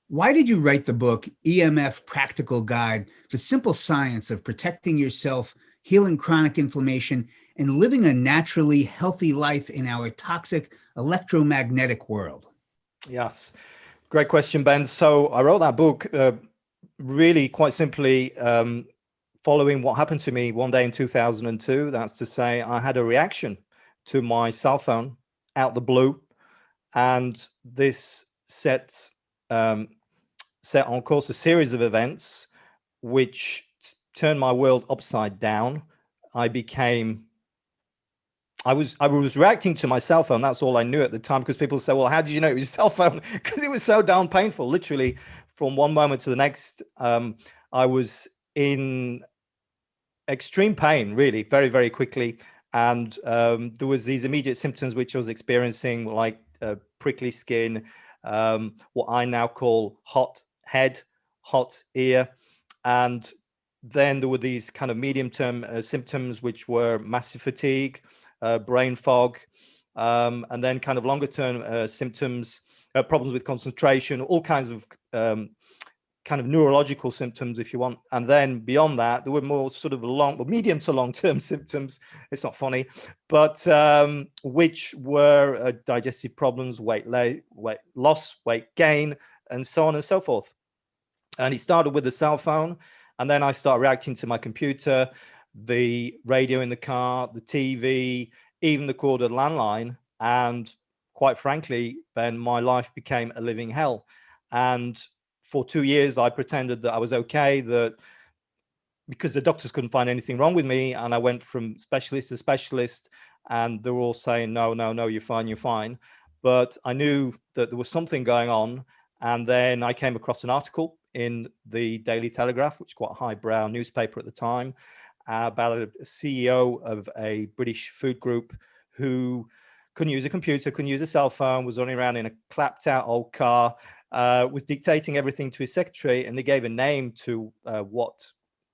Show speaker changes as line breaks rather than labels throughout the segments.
Why did you write the book EMF Practical Guide, The Simple Science of Protecting Yourself, Healing Chronic Inflammation, and Living a Naturally Healthy Life in Our Toxic Electromagnetic World?
Yes, great question, Ben. So I wrote that book really quite simply following what happened to me one day in 2002. That's to say, I had a reaction to my cell phone out the blue, and this set on course a series of events which turned my world upside down. I was reacting to my cell phone. That's all I knew at the time, because people say, well, how did you know it was your cell phone? Because it was so darn painful. Literally from one moment to the next, I was in extreme pain, really, very, very quickly. And there was these immediate symptoms which I was experiencing, like prickly skin, what I now call hot head, hot ear. And then there were these kind of medium-term symptoms, which were massive fatigue, brain fog, and then kind of longer-term symptoms, problems with concentration, all kinds of kind of neurological symptoms, if you want. And then beyond that, there were more sort of medium to long-term symptoms. It's not funny, but which were digestive problems, weight loss, weight gain, and so on and so forth. And it started with the cell phone, and then I started reacting to my computer, the radio in the car, the TV, even the corded landline. And quite frankly, then my life became a living hell. And for 2 years, I pretended that I was okay, that because the doctors couldn't find anything wrong with me. And I went from specialist to specialist, and they were all saying, no, no, no, you're fine, you're fine. But I knew that there was something going on. And then I came across an article in the Daily Telegraph, which was quite a highbrow newspaper at the time, about a CEO of a British food group who couldn't use a computer, couldn't use a cell phone, was running around in a clapped out old car, was dictating everything to his secretary, and they gave a name to what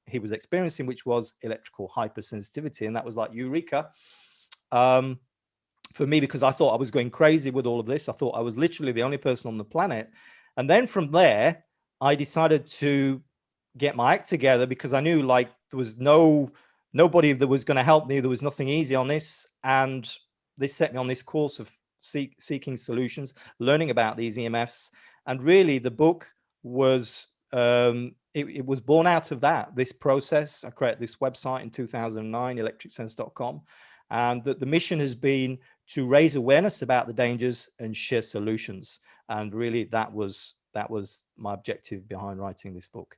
he was experiencing, which was electrical hypersensitivity. And that was like eureka for me, because I thought I was going crazy with all of this. I thought I was literally the only person on the planet. And then from there, I decided to get my act together, because I knew like there was nobody that was going to help me. There was nothing easy on this. And this set me on this course of seeking solutions, learning about these EMFs. And really the book was, it was born out of that, this process. I created this website in 2009, electricsense.com. And the mission has been to raise awareness about the dangers and share solutions. And really that was my objective behind writing this book.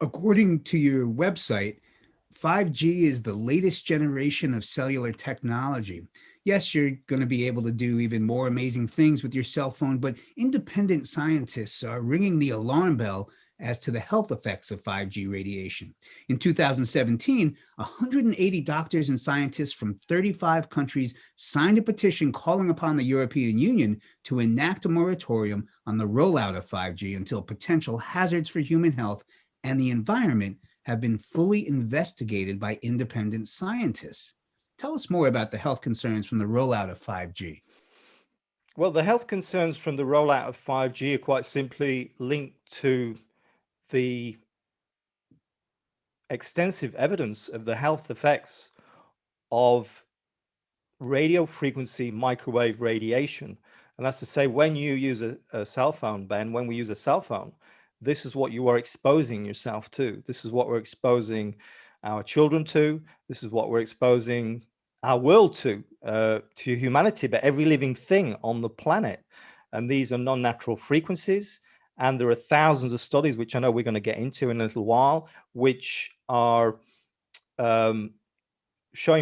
According to your website, 5G is the latest generation of cellular technology. Yes, you're going to be able to do even more amazing things with your cell phone, but independent scientists are ringing the alarm bell as to the health effects of 5G radiation. In 2017, 180 doctors and scientists from 35 countries signed a petition calling upon the European Union to enact a moratorium on the rollout of 5G until potential hazards for human health and the environment have been fully investigated by independent scientists. Tell us more about the health concerns from the rollout of 5G.
Well, the health concerns from the rollout of 5G are quite simply linked to the extensive evidence of the health effects of radio frequency microwave radiation. And that's to say, when you use a cell phone, Ben, when we use a cell phone, this is what you are exposing yourself to. This is what we're exposing our children to. This is what we're exposing our world to humanity, but every living thing on the planet. And these are non-natural frequencies. And there are thousands of studies, which I know we're going to get into in a little while, which are showing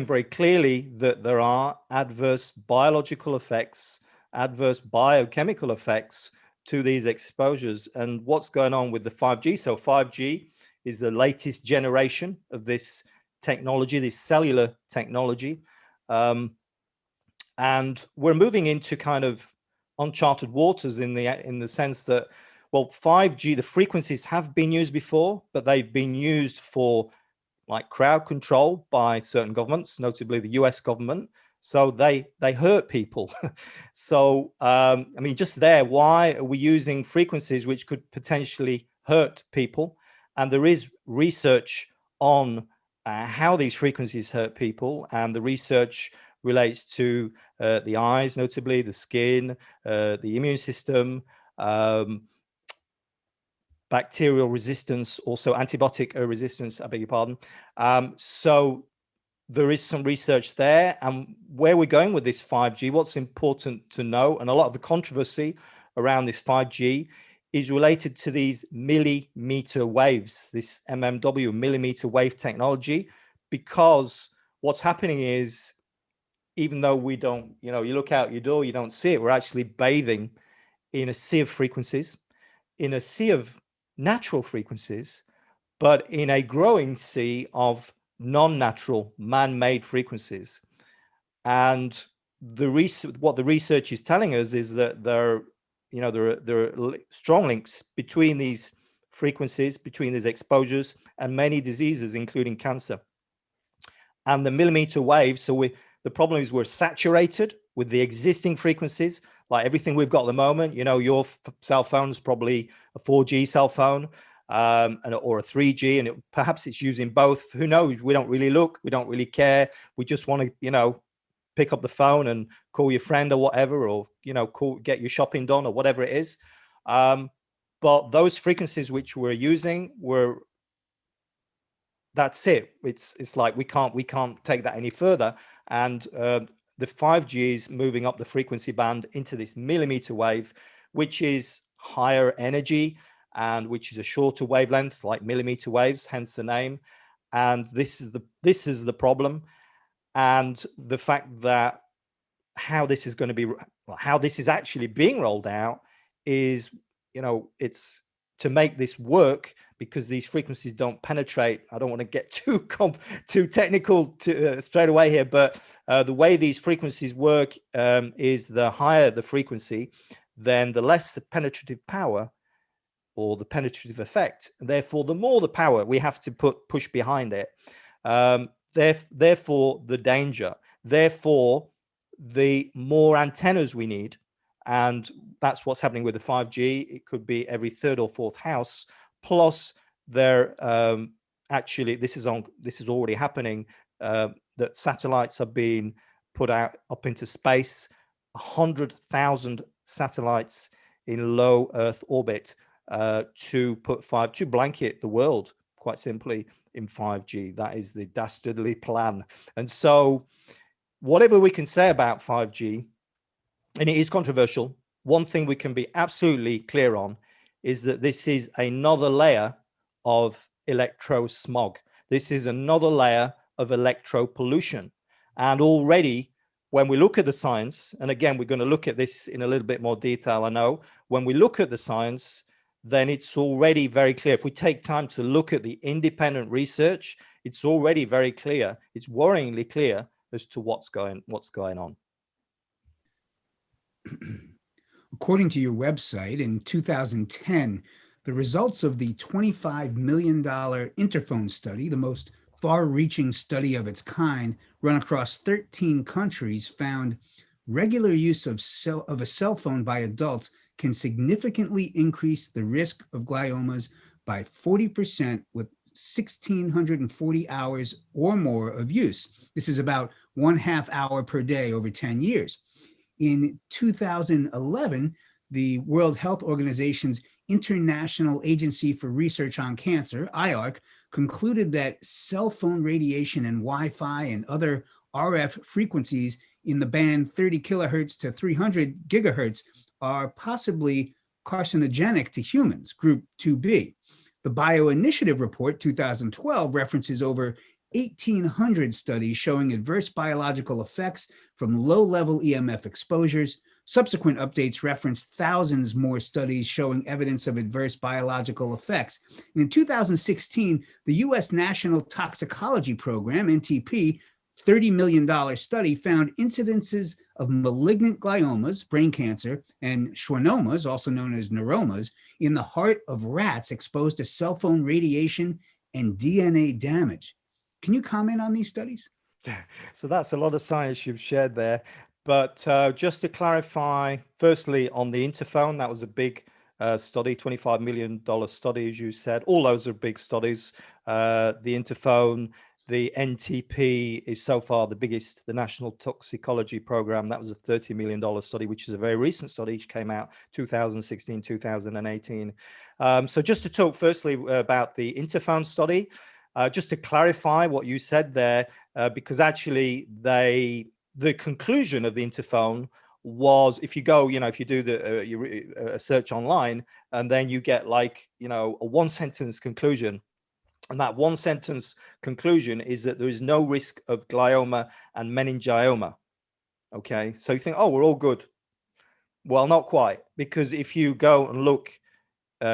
very clearly that there are adverse biological effects, adverse biochemical effects to these exposures. And what's going on with the 5G? So 5G is the latest generation of this technology, this cellular technology. And we're moving into kind of uncharted waters in the sense that, well, 5G, the frequencies have been used before, but they've been used for like crowd control by certain governments, notably the US government. So they hurt people. So, I mean, just there, why are we using frequencies which could potentially hurt people? And there is research on how these frequencies hurt people. And the research relates to the eyes, notably the skin, the immune system, bacterial resistance, also antibiotic resistance, I beg your pardon. So there is some research there. And where we're going with this 5G, what's important to know, and a lot of the controversy around this 5G is related to these millimeter waves, this MMW, millimeter wave technology, because what's happening is, even though we don't, you look out your door, you don't see it, we're actually bathing in a sea of frequencies, in a sea of natural frequencies, but in a growing sea of non-natural, man-made frequencies. And what the research is telling us is that there are strong links between these frequencies, between these exposures, and many diseases, including cancer. And the millimeter waves, so the problem is we're saturated with the existing frequencies, like everything we've got at the moment. Your cell phone is probably a 4G cell phone, or a 3G, and perhaps it's using both. Who knows? We don't really look. We don't really care. We just want to, pick up the phone and call your friend or whatever, or get your shopping done or whatever it is. But those frequencies which we're using that's it. It's like we can't take that any further. And the 5G is moving up the frequency band into this millimeter wave, which is higher energy and which is a shorter wavelength, like millimeter waves, hence the name. And this is the problem. And the fact that how this is actually being rolled out is, it's to make this work, because these frequencies don't penetrate. I don't want to get too technical straight away here, but the way these frequencies work is the higher the frequency, then the less the penetrative power or the penetrative effect. Therefore, the more the power we have to push behind it. Therefore, the danger. Therefore, the more antennas we need. And that's what's happening with the 5G. It could be every third or fourth house. Plus, actually, this is already happening. That satellites are being put out up into space. 100,000 satellites in low Earth orbit to blanket the world, quite simply, in 5G. That is the dastardly plan. And so, whatever we can say about 5G, and it is controversial, one thing we can be absolutely clear on is that this is another layer of electro-smog. This is another layer of electropollution. And already, when we look at the science, and again, we're going to look at this in a little bit more detail, I know, when we look at the science, then it's already very clear. If we take time to look at the independent research, it's already very clear. It's worryingly clear as to what's going on.
According to your website, in 2010, the results of the $25 million Interphone study, the most far-reaching study of its kind, run across 13 countries, found regular use of a cell phone by adults can significantly increase the risk of gliomas by 40% with 1,640 hours or more of use. This is about 1/2 hour per day over 10 years. In 2011, the World Health Organization's International Agency for Research on Cancer, IARC, concluded that cell phone radiation and Wi-Fi and other RF frequencies in the band 30 kilohertz to 300 gigahertz are possibly carcinogenic to humans, group 2B. The Bioinitiative Report 2012 references over 1,800 studies showing adverse biological effects from low-level EMF exposures. Subsequent updates referenced thousands more studies showing evidence of adverse biological effects. And in 2016, the U.S. National Toxicology Program, NTP, $30 million study found incidences of malignant gliomas, brain cancer, and schwannomas, also known as neuromas, in the heart of rats exposed to cell phone radiation and DNA damage. Can you comment on these studies?
So that's a lot of science you've shared there. But just to clarify, firstly, on the interphone, that was a big study, $25 million study, as you said. All those are big studies. The interphone, the NTP is so far the biggest, the National Toxicology Program. That was a $30 million study, which is a very recent study, which came out 2016, 2018. So just to talk firstly about the interphone study, just to clarify what you said there, because actually the conclusion of the interphone was, if you go, if you do a search online, and then you get like, a one sentence conclusion. And that one sentence conclusion is that there is no risk of glioma and meningioma. Okay, so you think, oh, we're all good. Well, not quite, because if you go and look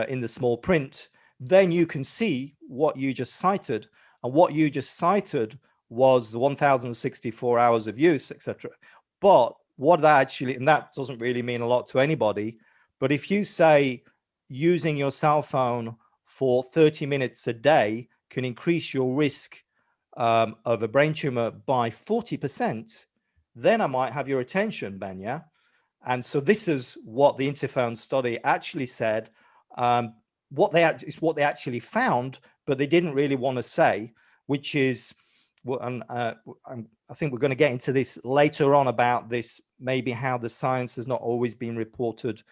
in the small print, then you can see what you just cited. And what you just cited was the 1,064 hours of use, etc. But what that actually, and that doesn't really mean a lot to anybody, but if you say using your cell phone for 30 minutes a day can increase your risk of a brain tumor by 40%, then I might have your attention, Ben, yeah? And so this is what the interphone study actually said. What they actually found, but they didn't really want to say, which is, and I think we're going to get into this later on about this, maybe how the science has not always been reported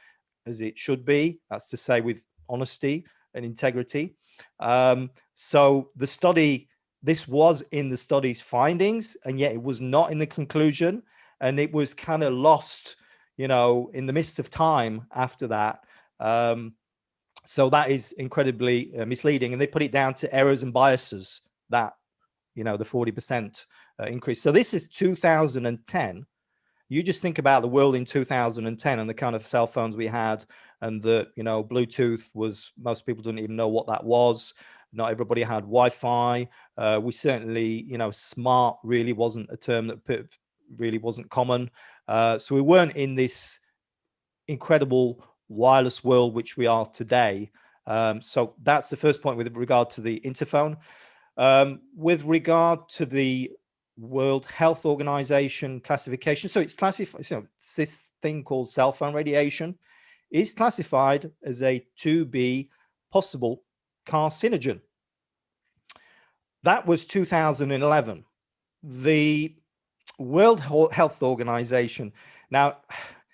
as it should be. That's to say, with honesty and integrity. So the study, this was in the study's findings, and yet it was not in the conclusion, and it was kind of lost, in the midst of time after that. So that is incredibly misleading, and they put it down to errors and biases, that, the 40% increase. So this is 2010. You just think about the world in 2010 and the kind of cell phones we had, and the, Bluetooth was, most people didn't even know what that was. Not everybody had Wi-Fi. We certainly, smart really wasn't a term that really wasn't common. So we weren't in this incredible wireless world which we are today. So that's the first point with regard to the interphone. With regard to the World Health Organization classification, so it's classified, this thing called cell phone radiation is classified as a 2B possible carcinogen. That was 2011. The World Health Organization, now,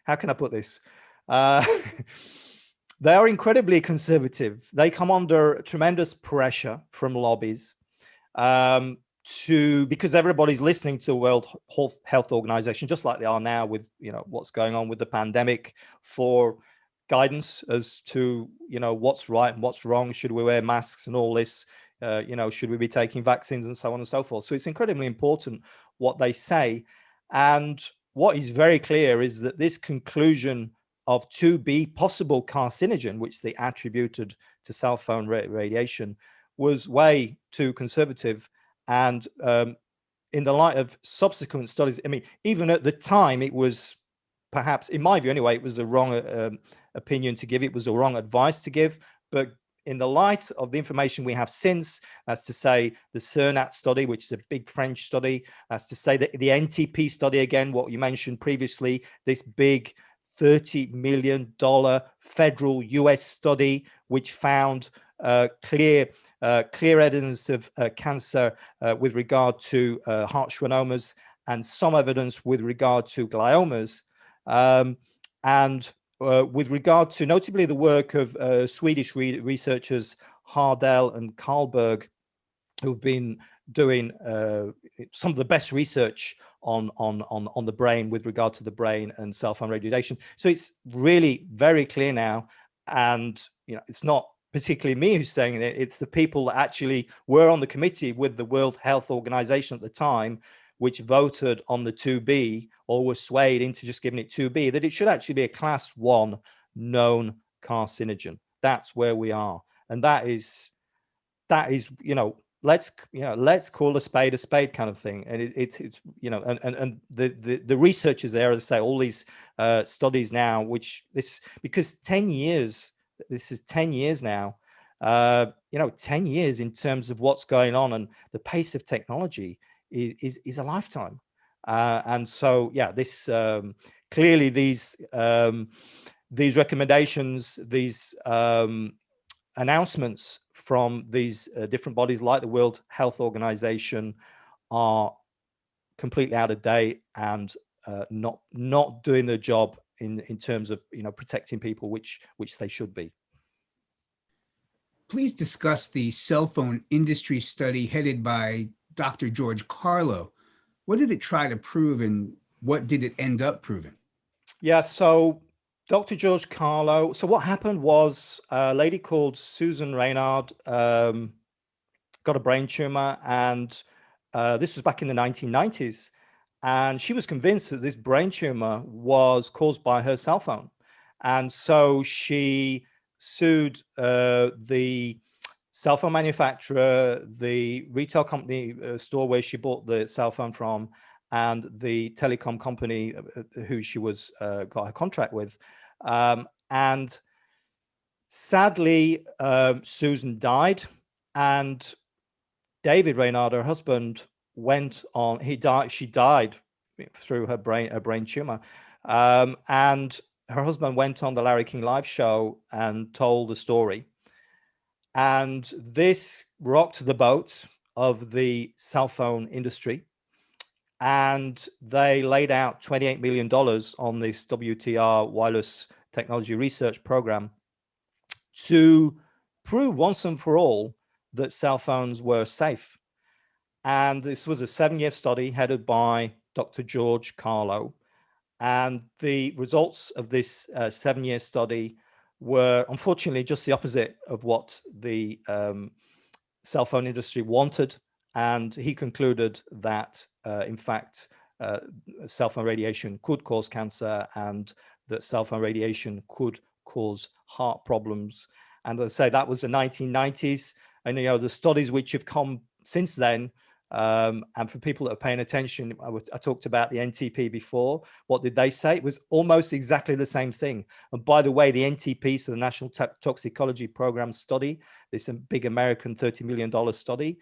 how can I put this? They are incredibly conservative. They come under tremendous pressure from lobbies because everybody's listening to the World Health Organization, just like they are now with, what's going on with the pandemic, for guidance as to, what's right and what's wrong. Should we wear masks and all this? Should we be taking vaccines and so on and so forth? So it's incredibly important what they say. And what is very clear is that this conclusion of 2B possible carcinogen, which they attributed to cell phone radiation, was way too conservative. And in the light of subsequent studies, I mean, even at the time, it was perhaps, in my view anyway, it was the wrong opinion to give. It was the wrong advice to give. But in the light of the information we have since, that's to say the CERNAT study, which is a big French study, that's to say that the NTP study, again, what you mentioned previously, this big $30 million federal US study, which found clear evidence of cancer with regard to heart schwannomas, and some evidence with regard to gliomas. With regard to notably the work of Swedish researchers Hardell and Karlberg, who've been doing some of the best research on the brain with regard to the brain and cell phone radiation. So it's really very clear now, and it's not particularly me who's saying it, it's the people that actually were on the committee with the World Health Organization at the time, which voted on the 2B, or were swayed into just giving it 2B, that it should actually be a class 1 known carcinogen. That's where we are. And that is, let's call a spade kind of thing. And it's and the researchers there, as I say, all these studies now, because 10 years, this is 10 years now, 10 years in terms of what's going on and the pace of technology is a lifetime. And so, yeah, this clearly these recommendations, these announcements from these different bodies like the World Health Organization are completely out of date and not doing their job in terms of protecting people, which they should be.
Please discuss the cell phone industry study headed by Dr. George Carlo. What did it try to prove, and what did it end up proving?
Yeah, so Dr. George Carlo. So what happened was a lady called Susan Reynard got a brain tumor, and this was back in the 1990s. And she was convinced that this brain tumor was caused by her cell phone. And so she sued the cell phone manufacturer, the retail company store where she bought the cell phone from, and the telecom company who she was got a contract with. And sadly, Susan died, and David Reynard, her husband, went on. She died through her brain tumor, and her husband went on the Larry King Live show and told the story. And this rocked the boat of the cell phone industry. And they laid out $28 million on this WTR wireless technology research program to prove once and for all that cell phones were safe. And this was a 7-year study headed by Dr. George Carlo. And the results of this 7-year study were unfortunately just the opposite of what the cell phone industry wanted. And he concluded that, in fact, cell phone radiation could cause cancer, and that cell phone radiation could cause heart problems. And as I say, that was the 1990s. And the studies which have come since then, and for people that are paying attention, I talked about the NTP before. What did they say? It was almost exactly the same thing. And by the way, the NTP, so the National Toxicology Program study, this big American $30 million study,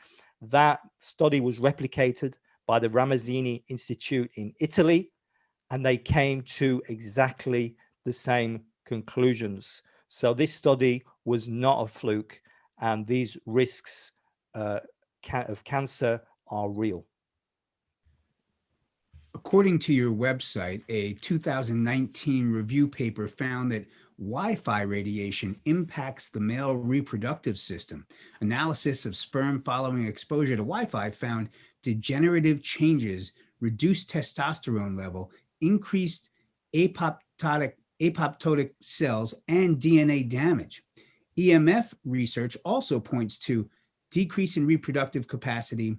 that study was replicated by the Ramazzini Institute in Italy, and they came to exactly the same conclusions. So this study was not a fluke, and these risks of cancer are real.
According to your website, a 2019 review paper found that Wi-Fi radiation impacts the male reproductive system. Analysis of sperm following exposure to Wi-Fi found degenerative changes, reduced testosterone level, increased apoptotic cells, and DNA damage. EMF research also points to decrease in reproductive capacity,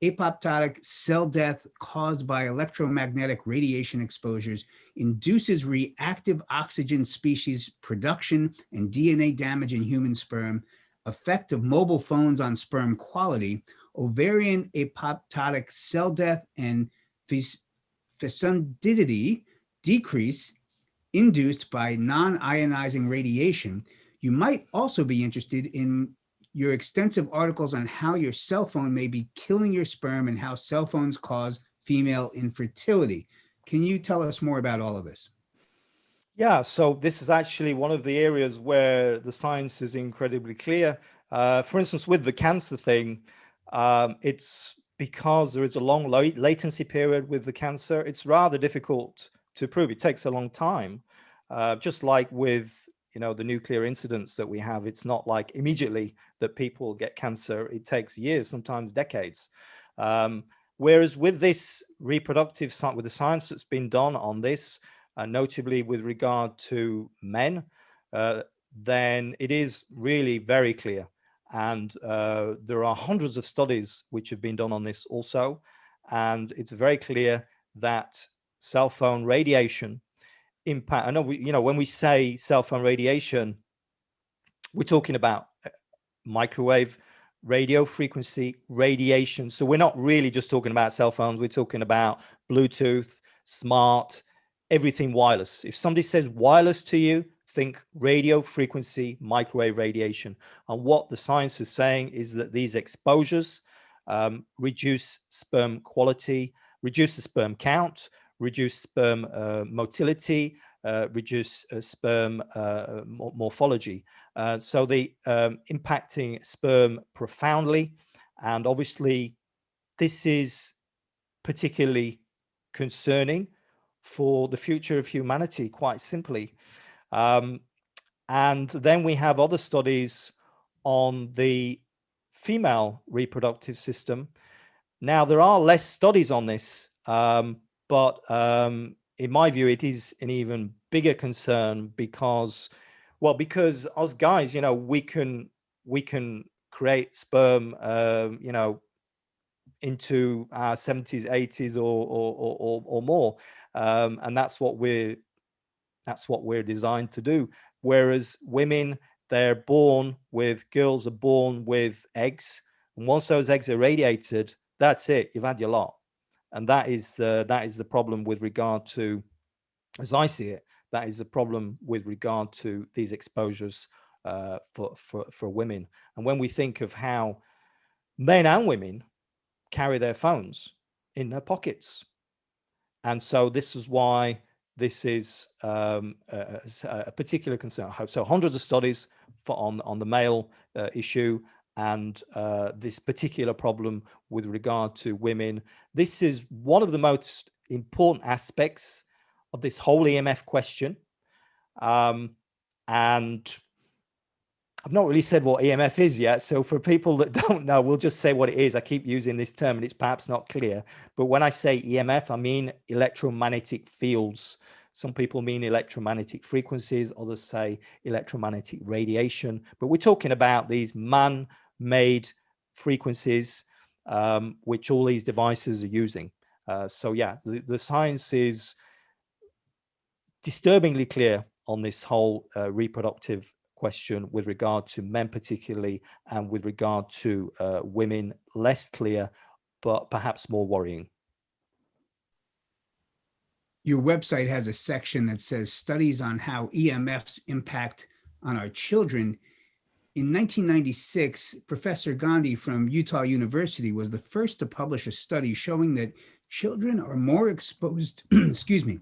apoptotic cell death caused by electromagnetic radiation exposures, induces reactive oxygen species production and DNA damage in human sperm, effect of mobile phones on sperm quality, ovarian apoptotic cell death, and fecundity decrease induced by non-ionizing radiation. You might also be interested in your extensive articles on how your cell phone may be killing your sperm and how cell phones cause female infertility. Can you tell us more about all of this?
Yeah, so this is actually one of the areas where the science is incredibly clear. For instance, with the cancer thing, it's because there is a long latency period with the cancer. It's rather difficult to prove. It takes a long time. Just like with the nuclear incidents that we have, it's not like immediately that people get cancer. It takes years, sometimes decades. Whereas with this reproductive science, with the science that's been done on this, notably with regard to men, then it is really very clear. And there are hundreds of studies which have been done on this also. And it's very clear that cell phone radiation impact. I know when we say cell phone radiation, we're talking about microwave radio frequency radiation. So we're not really just talking about cell phones. We're talking about Bluetooth, smart, everything wireless. If somebody says wireless to you, think radio frequency, microwave radiation. And what the science is saying is that these exposures reduce sperm quality, reduce the sperm count, reduce sperm motility, reduce sperm morphology. So they impacting sperm profoundly. And obviously, this is particularly concerning for the future of humanity, quite simply. And then we have other studies on the female reproductive system. Now, there are less studies on this, but in my view, it is an even bigger concern because, well, because us guys, you know, we can create sperm, you know, into our 70s, 80s, or more, and that's what we're designed to do. Whereas women, girls are born with eggs, and once those eggs are radiated, that's it. You've had your lot, and that is the problem with regard to, as I see it, that is the problem with regard to these exposures for women. And when we think of how men and women carry their phones in their pockets, and so this is why this is a particular concern. So hundreds of studies on the male issue, and this particular problem with regard to women. This is one of the most important aspects of this whole EMF question. And I've not really said what EMF is yet. So for people that don't know, we'll just say what it is. I keep using this term and it's perhaps not clear. But when I say EMF, I mean electromagnetic fields. Some people mean electromagnetic frequencies, others say electromagnetic radiation. But we're talking about these man-made frequencies, which all these devices are using. So yeah, the science is disturbingly clear on this whole reproductive question with regard to men particularly, and with regard to women, less clear, but perhaps more worrying.
Your website has a section that says studies on how EMFs impact on our children. In 1996, Professor Gandhi from Utah University was the first to publish a study showing that children are more exposed, excuse me,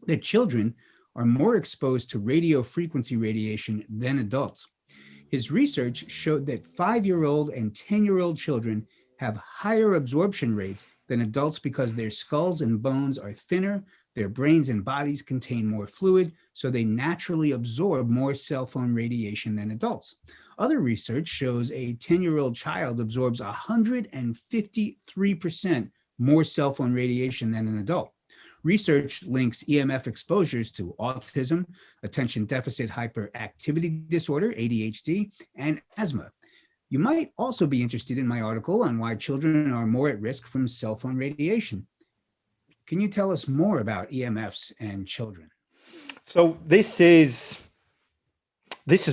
that children are more exposed to radio frequency radiation than adults. His research showed that 5-year-old and 10-year-old children have higher absorption rates than adults because their skulls and bones are thinner, their brains and bodies contain more fluid, so they naturally absorb more cell phone radiation than adults. Other research shows a 10-year-old child absorbs 153% more cell phone radiation than an adult. Research links EMF exposures to autism, attention deficit hyperactivity disorder, ADHD, and asthma. You might also be interested in my article on why children are more at risk from cell phone radiation. Can you tell us more about EMFs and children?
So this is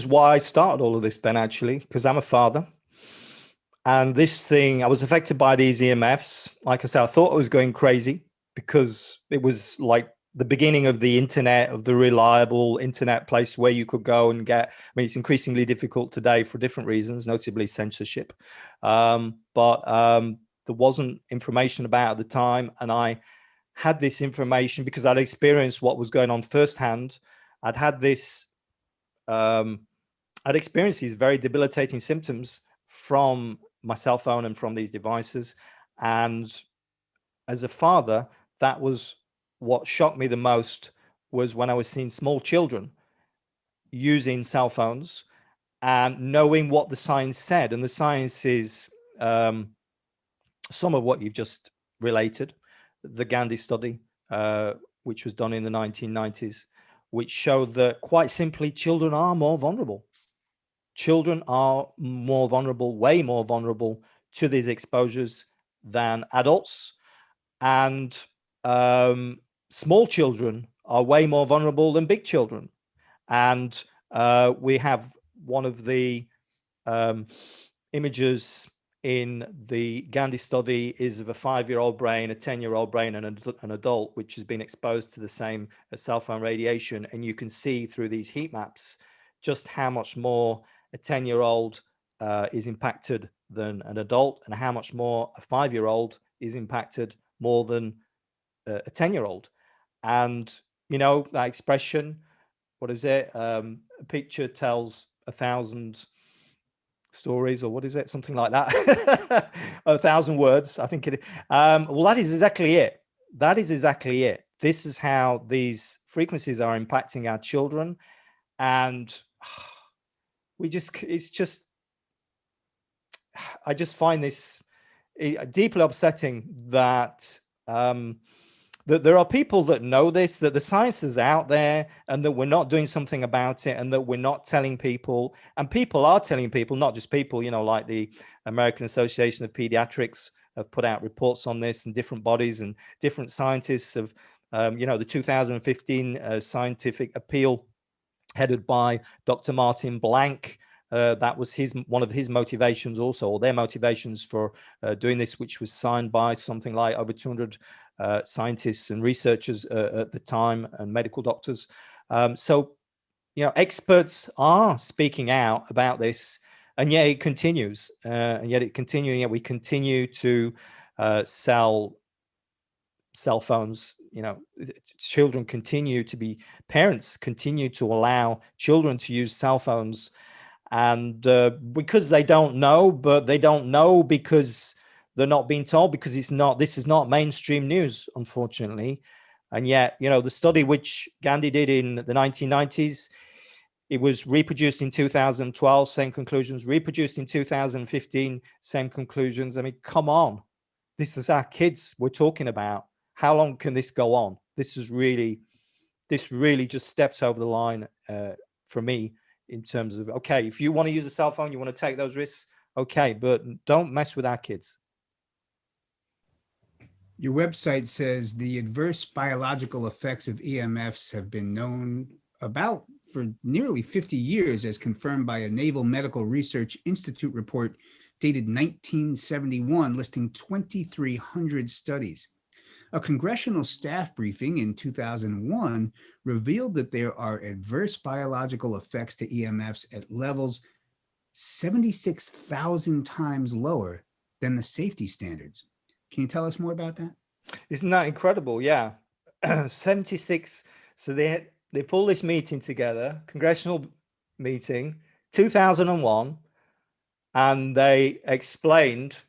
why I started all of this, Ben, actually, because I'm a father. And this thing, I was affected by these EMFs. Like I said, I thought I was going crazy because it was like the beginning of the internet, of the reliable internet place where you could go and get, I mean, it's increasingly difficult today for different reasons, notably censorship. But there wasn't information about it at the time. And I had this information because I'd experienced what was going on firsthand. I'd had this, I'd experienced these very debilitating symptoms from my cell phone and from these devices. And as a father, that was what shocked me the most, was when I was seeing small children using cell phones and knowing what the science said. And the science is some of what you've just related. The Gandhi study, which was done in the 1990s, which showed that quite simply children are more vulnerable. Children are more vulnerable, way more vulnerable to these exposures than adults. And small children are way more vulnerable than big children. And we have one of the images in the Gandhi study is of a 5-year-old brain, a 10-year-old brain, and an adult, which has been exposed to the same cell phone radiation. And you can see through these heat maps just how much more a 10-year-old is impacted than an adult, and how much more a 5-year-old is impacted more than a 10-year-old. And, you know, that expression, what is it? A picture tells 1,000 stories, or what is it? Something like that. 1,000 words, I think it is. Well, that is exactly it. That is exactly it. This is how these frequencies are impacting our children. And it's just, I just find this deeply upsetting that that there are people that know this, that the science is out there, and that we're not doing something about it, and that we're not telling people. And people are telling people, not just people, you know, like the American Association of Pediatrics have put out reports on this, and different bodies and different scientists have, you know, the 2015 scientific appeal headed by Dr. Martin Blank. That was one of his motivations also, or their motivations for doing this, which was signed by something like over 200 scientists and researchers at the time, and medical doctors. So, you know, experts are speaking out about this, and yet it continues, and yet we continue to sell cell phones. You know, parents continue to allow children to use cell phones, and because they don't know, but they don't know because they're not being told, because this is not mainstream news, unfortunately. And yet, you know, the study which Gandhi did in the 1990s, it was reproduced in 2012, same conclusions, reproduced in 2015, same conclusions. I mean, come on, this is our kids we're talking about. How long can this go on? This really just steps over the line for me, in terms of, okay, if you want to use a cell phone, you want to take those risks, okay, but don't mess with our kids.
Your website says the adverse biological effects of EMFs have been known about for nearly 50 years, as confirmed by a Naval Medical Research Institute report dated 1971, listing 2,300 studies. A congressional staff briefing in 2001 revealed that there are adverse biological effects to EMFs at levels 76,000 times lower than the safety standards. Can you tell us more about that?
Isn't that incredible? Yeah. 76. So they pull this meeting together, congressional meeting, 2001, and they explained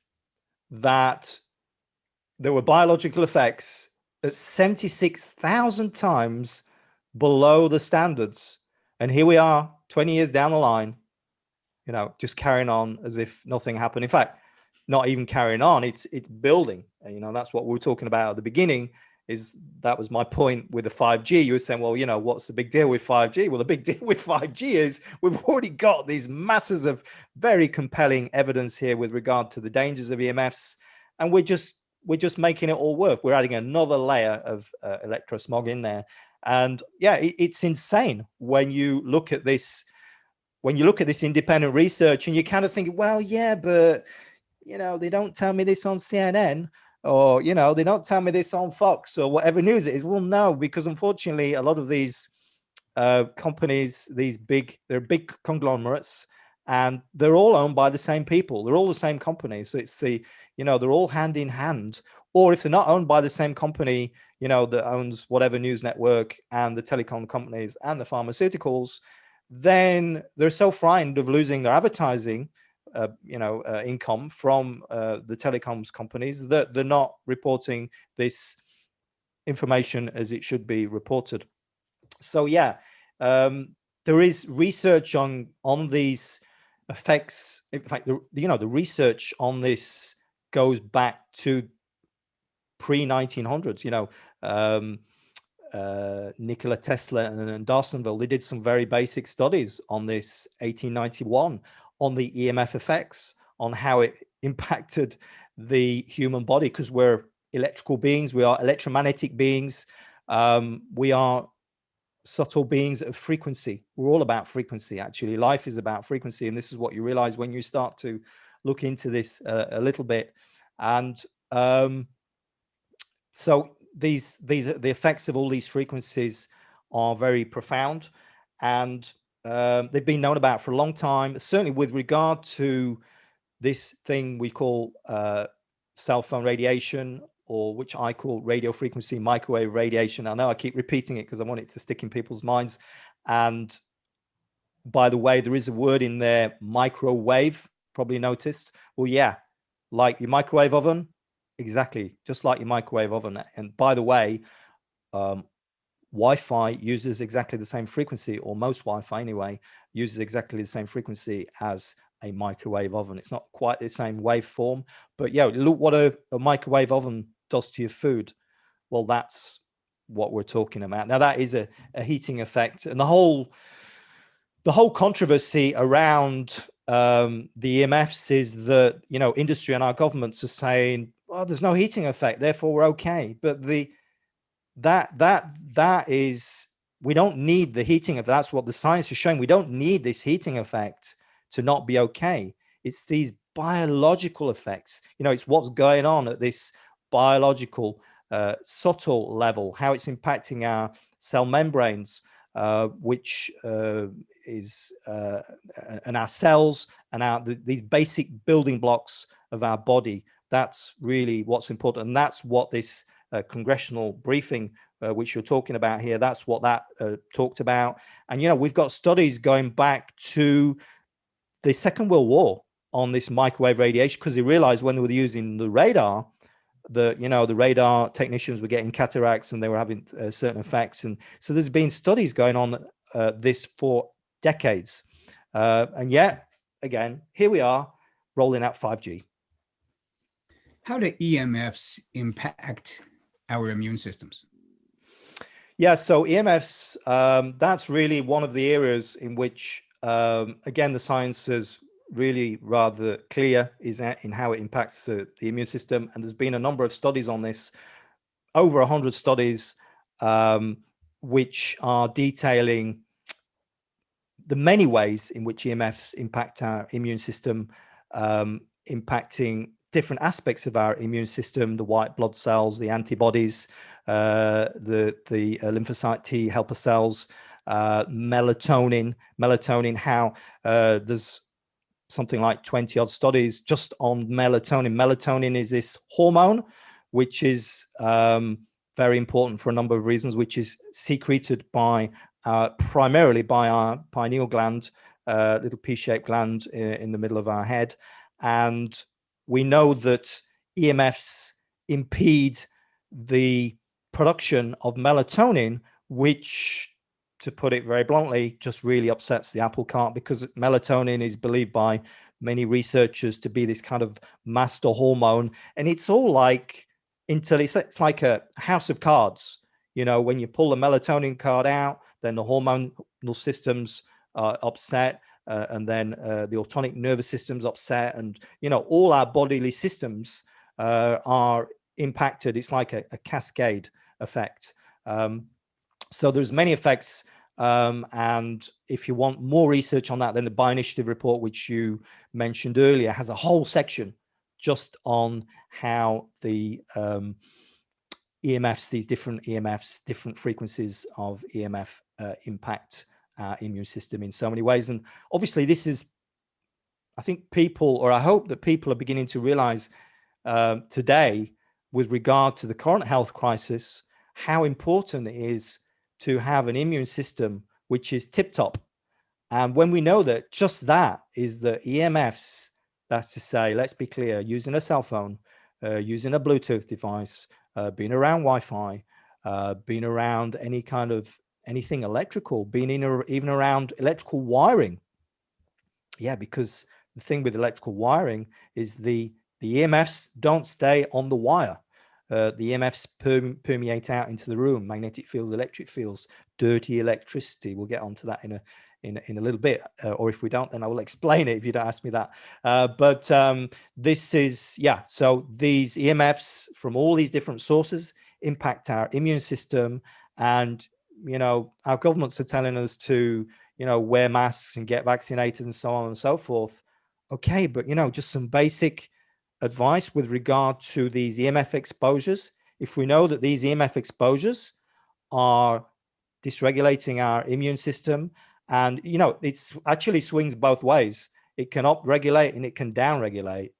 that there were biological effects at 76,000 times below the standards. And here we are 20 years down the line, you know, just carrying on as if nothing happened. In fact, not even carrying on, it's building. And, you know, that's what we were talking about at the beginning. That was my point with the 5G. You were saying, well, you know, what's the big deal with 5G? Well, the big deal with 5G is we've already got these masses of very compelling evidence here with regard to the dangers of EMFs, and we're just making it all work. We're adding another layer of electrosmog in there. And yeah, it's insane when you look at this. When you look at this independent research, and you kind of think, well, yeah, but, you know, they don't tell me this on CNN, or, you know, they don't tell me this on Fox or whatever news it is. Well, no, because unfortunately, a lot of these companies, they're big conglomerates, and they're all owned by the same people. They're all the same company. So it's you know, they're all hand in hand. Or if they're not owned by the same company, you know, that owns whatever news network and the telecom companies and the pharmaceuticals, then they're so frightened of losing their advertising income from the telecoms companies that they're not reporting this information as it should be reported. So yeah, there is research on these effects. In fact, the research on this goes back to pre-1900s. Nikola Tesla and D'Arsonville, they did some very basic studies on this 1891 on the EMF effects, on how it impacted the human body, because we're electrical beings, we are electromagnetic beings, we are subtle beings of frequency. We're all about frequency, actually. Life is about frequency, and this is what you realize when you start to look into this a little bit. And so the effects of all these frequencies are very profound. And they've been known about for a long time, certainly with regard to this thing we call cell phone radiation, or which I call radio frequency microwave radiation. I know I keep repeating it because I want it to stick in people's minds. And by the way, there is a word in there, microwave, probably noticed. Well, yeah, like your microwave oven, exactly, just like your microwave oven. And by the way, Wi-Fi uses exactly the same frequency, or most Wi-Fi anyway, uses exactly the same frequency as a microwave oven. It's not quite the same waveform, but yeah, look what a microwave oven does to your food. Well, that's what we're talking about. Now, that is a heating effect. And the whole controversy around the EMFs is that, you know, industry and our governments are saying, well, there's no heating effect, therefore we're okay. But that is, we don't need the heating effect. That's what the science is showing. We don't need this heating effect to not be okay. It's these biological effects. You know, it's what's going on at this biological, subtle level, how it's impacting our cell membranes, which is and our cells and these basic building blocks of our body. That's really what's important, and that's what this congressional briefing, which you're talking about here, that's what that talked about. And you know, we've got studies going back to the Second World War on this microwave radiation, because they realized when they were using the radar, the radar technicians were getting cataracts and they were having certain effects. And so there's been studies going on this for decades. And yet, again, here we are rolling out 5G.
How do EMFs impact our immune systems?
Yeah, so EMFs, that's really one of the areas in which, again, the science is really rather clear in how it impacts the immune system. And there's been a number of studies on this, over 100 studies, which are detailing the many ways in which EMFs impact our immune system, impacting different aspects of our immune system, the white blood cells, the antibodies, the lymphocyte T helper cells, melatonin, how there's something like 20 odd studies just on melatonin. Melatonin is this hormone, which is very important for a number of reasons, which is secreted by primarily by our pineal gland, little P-shaped gland in the middle of our head. And we know that EMFs impede the production of melatonin, which, to put it very bluntly, just really upsets the apple cart, because melatonin is believed by many researchers to be this kind of master hormone. And it's all like, it's like a house of cards. You know, when you pull the melatonin card out, then the hormonal systems are upset, and then the autonomic nervous system's upset, and you know, all our bodily systems are impacted. It's like a cascade effect. So there's many effects, and if you want more research on that, then the Bioinitiative report, which you mentioned earlier, has a whole section just on how the EMFs, these different EMFs, different frequencies of EMF impact our immune system in so many ways. And obviously this is, I think people, or I hope that people are beginning to realize today, with regard to the current health crisis, how important it is to have an immune system which is tip-top. And when we know that just that is the EMFs, that's to say, let's be clear, using a cell phone, using a Bluetooth device, being around Wi-Fi, being around any kind of anything electrical, being even around electrical wiring. Yeah, because the thing with electrical wiring is the EMFs don't stay on the wire. The EMFs permeate out into the room, magnetic fields, electric fields, dirty electricity. We'll get onto that in a little bit, or if we don't, then I will explain it if you don't ask me that. But this is, yeah, so these EMFs from all these different sources impact our immune system. And, you know, our governments are telling us to, you know, wear masks and get vaccinated and so on and so forth. Okay, but, you know, just some basic advice with regard to these EMF exposures. If we know that these EMF exposures are dysregulating our immune system And, it's actually swings both ways. It can up-regulate and it can down-regulate.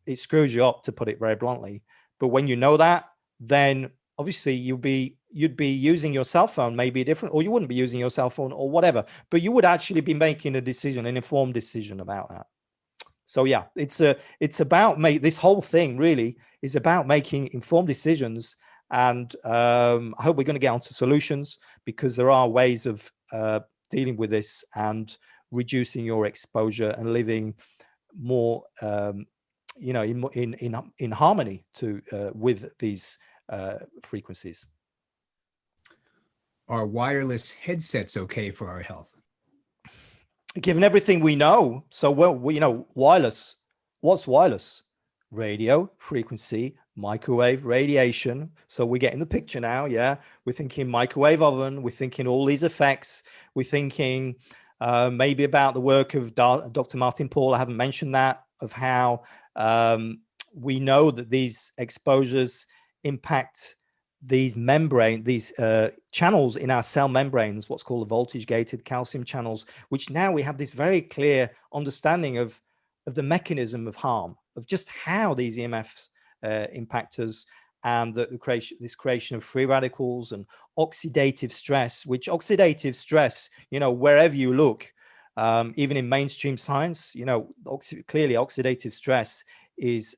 It screws you up, to put it very bluntly. But when you know that, then obviously you'd be using your cell phone maybe different, or you wouldn't be using your cell phone or whatever, but you would actually be making a decision, an informed decision about that. So yeah, it's about this whole thing really is about making informed decisions. And I hope we're going to get onto solutions, because there are ways of dealing with this and reducing your exposure and living more in harmony with these frequencies.
Are wireless headsets okay for our health?
Given everything we know, so wireless. What's wireless? Radio, frequency, microwave, radiation. So we're getting the picture now. Yeah, we're thinking microwave oven. We're thinking all these effects. We're thinking maybe about the work of Dr. Martin Paul. I haven't mentioned that, of how we know that these exposures impact these channels in our cell membranes, what's called the voltage gated calcium channels, which now we have this very clear understanding of the mechanism of harm, of just how these EMFs impact us, and this creation of free radicals and oxidative stress, which oxidative stress, wherever you look, even in mainstream science, clearly oxidative stress is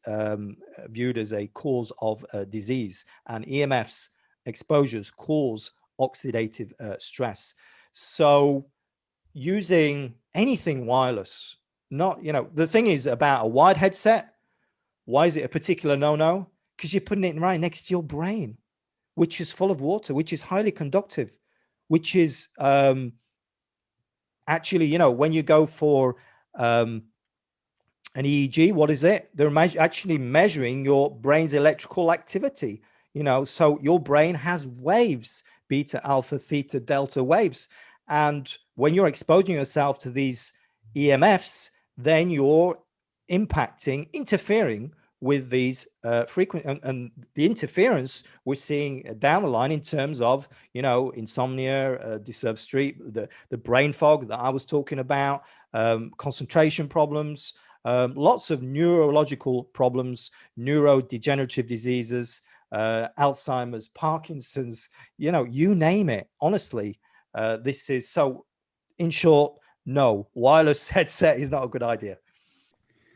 viewed as a cause of disease, and EMFs exposures cause oxidative stress. So using anything wireless, the thing is about a wired headset, why is it a particular no-no? Because you're putting it right next to your brain, which is full of water, which is highly conductive, which is actually, when you go for an EEG, what is it? They're actually measuring your brain's electrical activity, so your brain has waves, beta, alpha, theta, delta waves. And when you're exposing yourself to these EMFs, then you're interfering with these and the interference we're seeing down the line in terms of, insomnia, disturbed sleep, the brain fog that I was talking about, concentration problems, lots of neurological problems, neurodegenerative diseases, Alzheimer's, Parkinson's, you name it. Honestly, this is so. In short, no, wireless headset is not a good idea.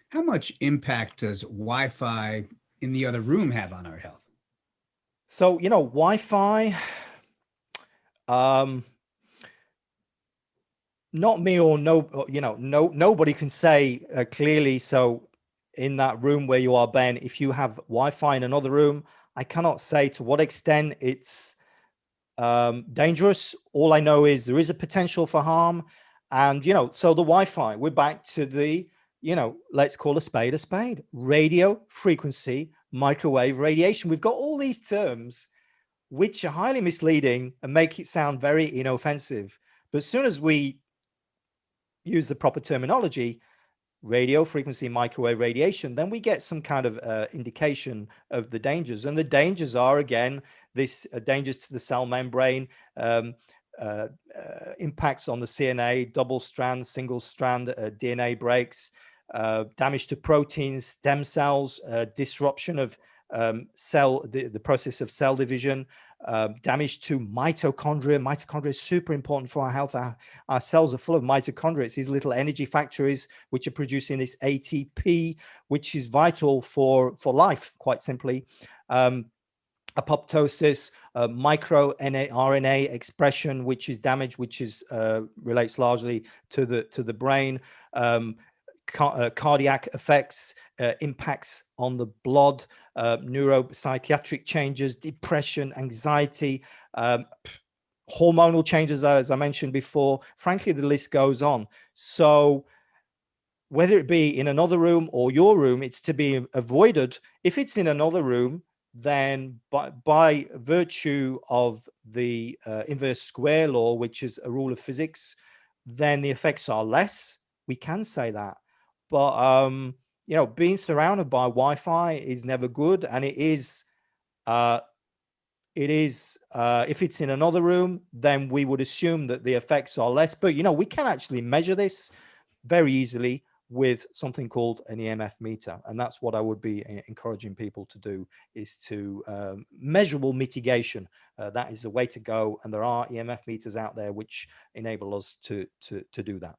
How much impact does Wi-Fi in the other room have on our health?
So, Wi-Fi, not me or nobody can say clearly. So in that room where you are, Ben, if you have Wi-Fi in another room, I cannot say to what extent it's dangerous. All I know is there is a potential for harm. And, so the Wi-Fi, we're back to the, let's call a spade, radio frequency, microwave radiation. We've got all these terms which are highly misleading and make it sound very inoffensive. But as soon as we use the proper terminology, radio frequency, microwave radiation, then we get some kind of indication of the dangers. And the dangers are, again, this dangers to the cell membrane, impacts on the CNA, double strand, single strand DNA breaks, damage to proteins, stem cells, disruption of the process of cell division, damage to mitochondria. Mitochondria is super important for our health. Our cells are full of mitochondria. It's these little energy factories which are producing this ATP, which is vital for life, quite simply. Apoptosis, microRNA expression, which is damaged, which is relates largely to the brain. Cardiac effects, impacts on the blood, neuropsychiatric changes, depression, anxiety, hormonal changes, as I mentioned before. Frankly, the list goes on. So whether it be in another room or your room, it's to be avoided. If it's in another room, then by virtue of the inverse square law, which is a rule of physics, then the effects are less. We can say that. But, being surrounded by Wi-Fi is never good. And it is it is, if it's in another room, then we would assume that the effects are less. But, we can actually measure this very easily with something called an EMF meter. And that's what I would be encouraging people to do, is to measurable mitigation. That is the way to go. And there are EMF meters out there which enable us to do that.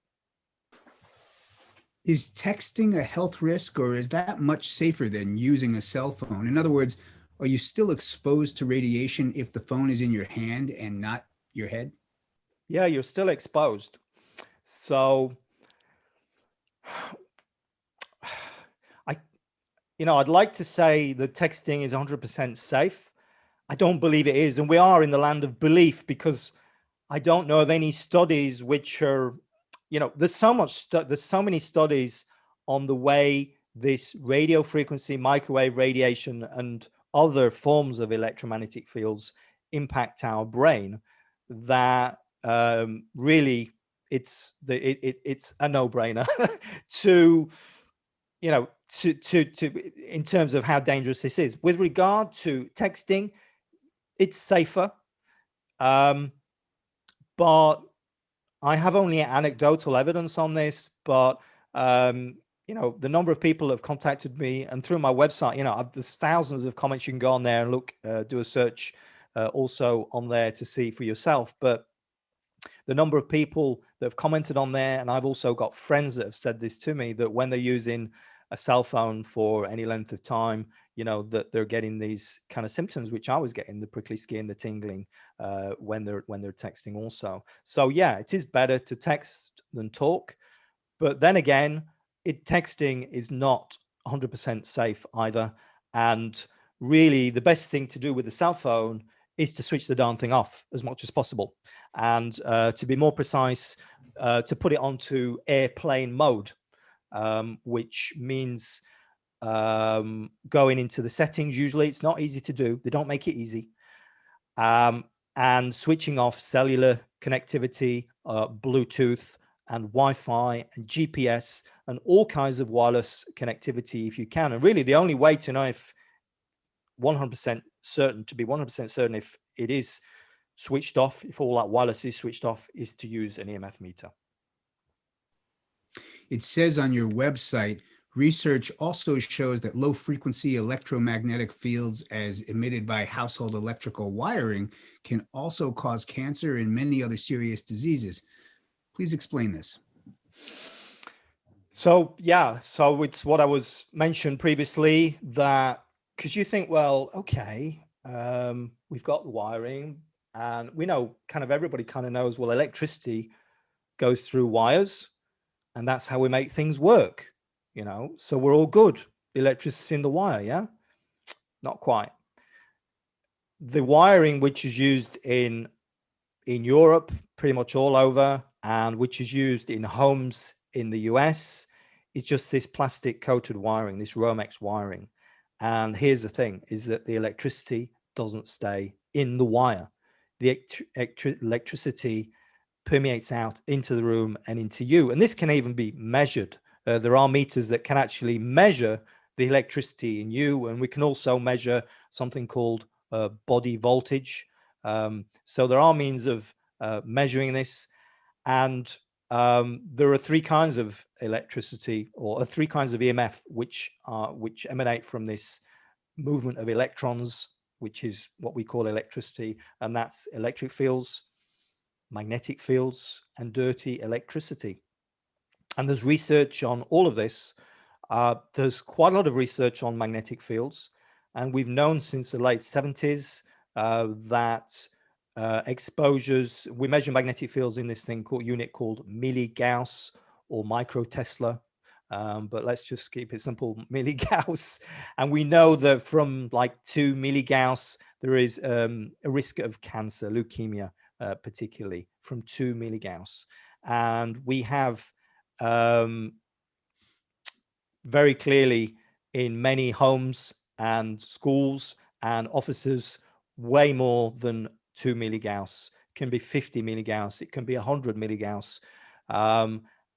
Is texting a health risk, or is that much safer than using a cell phone? In other words, are you still exposed to radiation if the phone is in your hand and not your head?
Yeah, you're still exposed. So I'd like to say that texting is 100% safe. I don't believe it is. And we are in the land of belief, because I don't know of any studies which are, there's so many studies on the way this radio frequency, microwave radiation, and other forms of electromagnetic fields impact our brain, that really it's a no-brainer to in terms of how dangerous this is. With regard to texting, it's safer, but I have only anecdotal evidence on this. But the number of people have contacted me, and through my website, there's thousands of comments. You can go on there and look, do a search also on there to see for yourself. But the number of people that have commented on there, and I've also got friends that have said this to me, that when they're using a cell phone for any length of time, that they're getting these kind of symptoms, which I was getting, the prickly skin, the tingling, when they're texting also. So yeah, it is better to text than talk. But then again, texting is not 100% safe either. And really, the best thing to do with the cell phone is to switch the darn thing off as much as possible. And to be more precise, to put it onto airplane mode, which means going into the settings. Usually it's not easy to do. They don't make it easy. And switching off cellular connectivity, Bluetooth and Wi-Fi and GPS and all kinds of wireless connectivity if you can. And really the only way to know if 100% certain, to be 100% certain if it is switched off, if all that wireless is switched off, is to use an EMF meter.
It says on your website, research also shows that low frequency electromagnetic fields as emitted by household electrical wiring can also cause cancer and many other serious diseases. Please explain this.
So it's what I was mentioned previously, that because you think, well, okay, we've got the wiring, and we know, kind of everybody kind of knows, well, electricity goes through wires, and that's how we make things work, so we're all good. Electricity in the wire, yeah? Not quite. The wiring which is used in Europe, pretty much all over, and which is used in homes in the US, is just this plastic coated wiring, this Romex wiring. And here's the thing, is that the electricity doesn't stay in the wire. The electricity permeates out into the room and into you. And this can even be measured. There are meters that can actually measure the electricity in you. And we can also measure something called body voltage. So there are means of measuring this. And there are three kinds of electricity, or three kinds of EMF, which emanate from this movement of electrons, which is what we call electricity. And that's electric fields, magnetic fields, and dirty electricity. And there's research on all of this. There's quite a lot of research on magnetic fields, and we've known since the late 70s that exposures, we measure magnetic fields in this unit called milligauss or microtesla, but let's just keep it simple, milligauss. And we know that from like 2 milligauss there is a risk of cancer, leukemia, particularly from 2 milligauss. And we have very clearly in many homes and schools and offices, way more than 2 milligauss. It can be 50 milligauss, it can be 100 milligauss.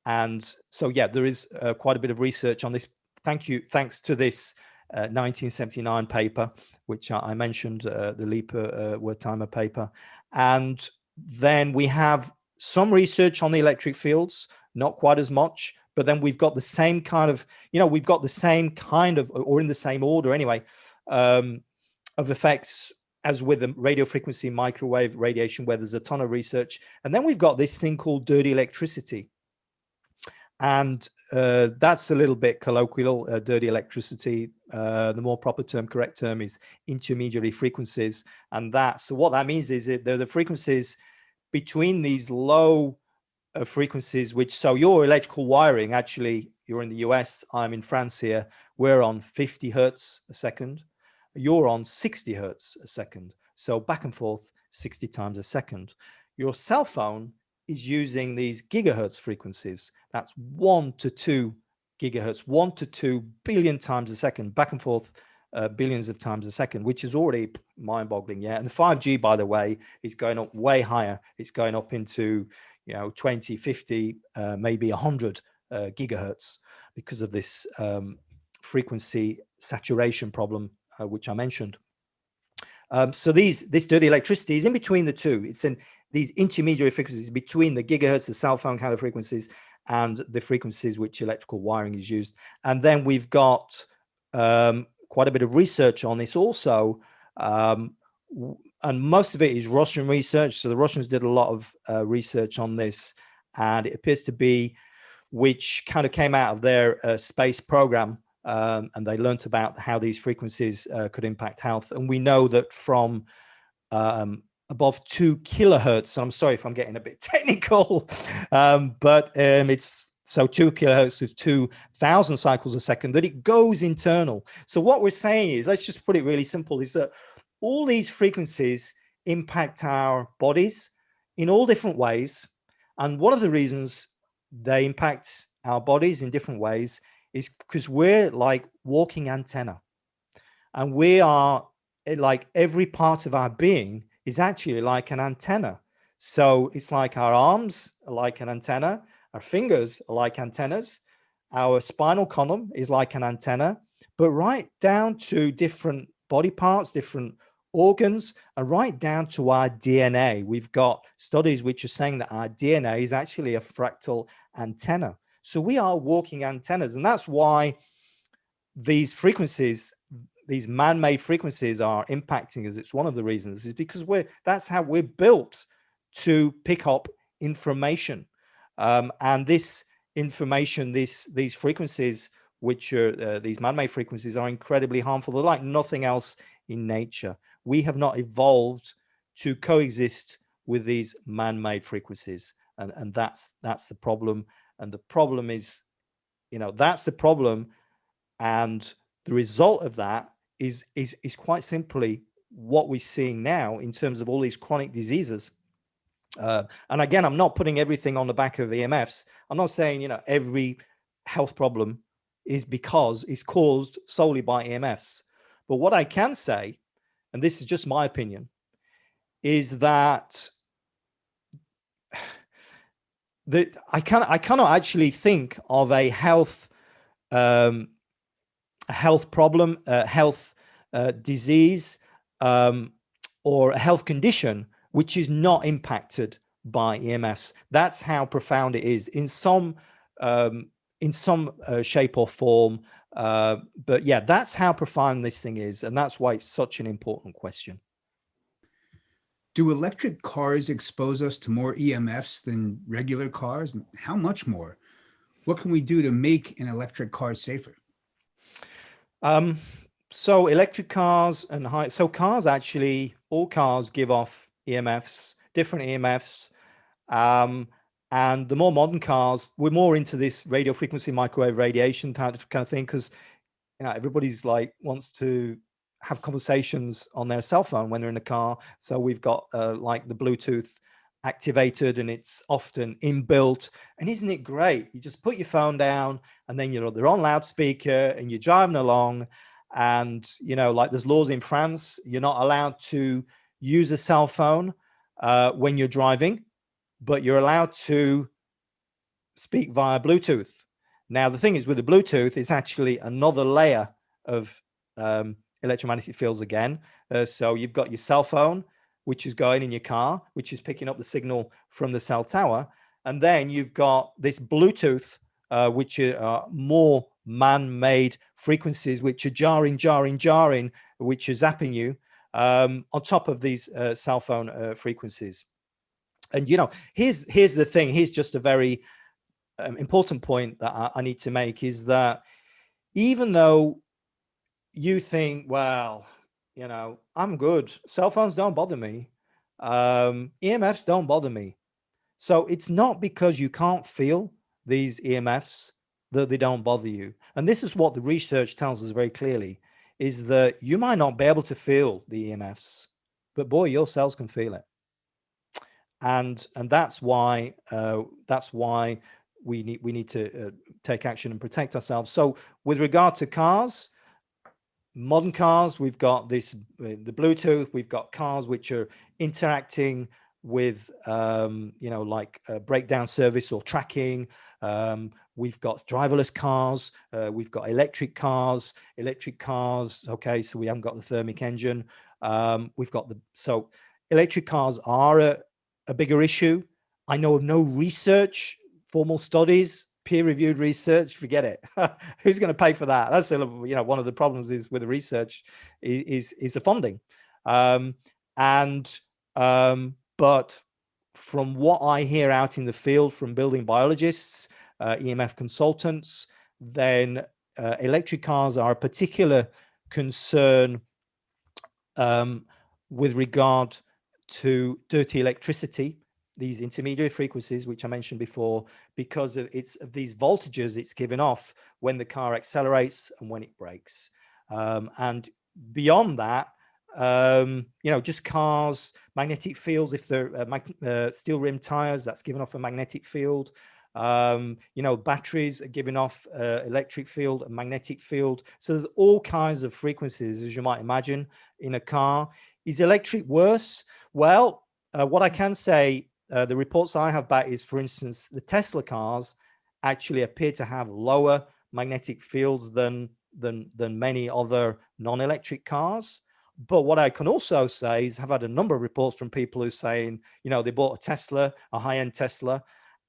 And so, yeah, there is quite a bit of research on this. Thanks to this 1979 paper, which I mentioned, the Leaper Wertheimer paper. And then we have some research on the electric fields, not quite as much, but then we've got the same kind of, we've got the same kind of, or in the same order anyway, of effects as with the radio frequency microwave radiation, where there's a ton of research. And then we've got this thing called dirty electricity. And that's a little bit colloquial, dirty electricity. The more proper term, correct term, is intermediary frequencies. And so what that means is that they're the frequencies between these low frequencies, so your electrical wiring, actually, you're in the US, I'm in France here, we're on 50 hertz a second. You're on 60 hertz a second. So back and forth 60 times a second. Your cell phone is using these gigahertz frequencies. That's 1 to 2 gigahertz, 1 to 2 billion times a second, back and forth billions of times a second, which is already mind-boggling. Yeah, and the 5G, by the way, is going up way higher. It's going up into 20, 50, maybe 100 gigahertz because of this frequency saturation problem, which I mentioned. So this dirty electricity is in between the two. It's in these intermediary frequencies between the gigahertz, the cell phone kind of frequencies, and the frequencies which electrical wiring is used. And then we've got quite a bit of research on this also. And most of it is Russian research. So the Russians did a lot of research on this, and it appears to be, which kind of came out of their space program. And they learnt about how these frequencies could impact health. And we know that from above 2 kilohertz, I'm sorry if I'm getting a bit technical, but it's so 2 kilohertz is 2,000 cycles a second, that it goes internal. So what we're saying is, let's just put it really simple, is that all these frequencies impact our bodies in all different ways. And one of the reasons they impact our bodies in different ways is because we're like walking antenna, and we are like, every part of our being is actually like an antenna. So it's like our arms are like an antenna, our fingers are like antennas, our spinal column is like an antenna, but right down to different body parts, different organs, and right down to our DNA. We've got studies which are saying that our DNA is actually a fractal antenna. So we are walking antennas, and that's why these frequencies, these man-made frequencies, are impacting us. It's one of the reasons, is because that's how we're built to pick up information. And this information, these frequencies, which are these man-made frequencies, are incredibly harmful. They're like nothing else in nature. We have not evolved to coexist with these man-made frequencies, and that's the problem. And the problem is, that's the problem. And the result of that is quite simply what we're seeing now in terms of all these chronic diseases. And again, I'm not putting everything on the back of EMFs. I'm not saying, every health problem is caused solely by EMFs. But what I can say, and this is just my opinion, is that I cannot actually think of a health problem, health disease, or a health condition which is not impacted by EMFs. That's how profound it is in some shape or form. But yeah, that's how profound this thing is, and that's why it's such an important question.
Do electric cars expose us to more EMFs than regular cars? And how much more? What can we do to make an electric car safer?
So electric cars and cars, actually, all cars give off EMFs, different EMFs. And the more modern cars, we're more into this radio frequency microwave radiation kind of thing, because everybody's like wants to have conversations on their cell phone when they're in a car. So we've got like the Bluetooth activated, and it's often inbuilt. And isn't it great? You just put your phone down, and then they're on loudspeaker, and you're driving along. And like there's laws in France, you're not allowed to use a cell phone when you're driving, but you're allowed to speak via Bluetooth. Now the thing is, with the Bluetooth, it's actually another layer of electromagnetic fields again. So you've got your cell phone, which is going in your car, which is picking up the signal from the cell tower. And then you've got this Bluetooth, which are more man-made frequencies, which are jarring, which are zapping you on top of these cell phone frequencies. And, you know, here's the thing. Here's just a very important point that I need to make, is that even though you think, well, you know, I'm good, cell phones don't bother me, EMFs don't bother me. So it's not because you can't feel these EMFs that they don't bother you. And this is what the research tells us very clearly, is that you might not be able to feel the EMFs, but boy, your cells can feel it. And that's why we need to take action and protect ourselves. So with regard to cars, modern cars, we've got this, the Bluetooth, we've got cars which are interacting with, you know, like breakdown service or tracking. We've got driverless cars. We've got electric cars. Okay, so we haven't got the thermic engine. We've got so electric cars are a bigger issue. I know of no research, formal studies, peer-reviewed research. Forget it. Who's going to pay for that? That's, you know, one of the problems is with the research is the funding. But from what I hear out in the field from building biologists, EMF consultants, then electric cars are a particular concern with regard to dirty electricity, these intermediary frequencies, which I mentioned before, because of these voltages it's given off when the car accelerates and when it brakes. And beyond that, you know, just cars, magnetic fields, if they're steel rim tires, that's giving off a magnetic field. You know, batteries are giving off electric field and magnetic field. So there's all kinds of frequencies, as you might imagine, in a car. Is electric worse? Well, what I can say, the reports I have back is, for instance, the Tesla cars actually appear to have lower magnetic fields than many other non-electric cars. But what I can also say is I've had a number of reports from people who are saying, you know, they bought a Tesla, a high-end Tesla,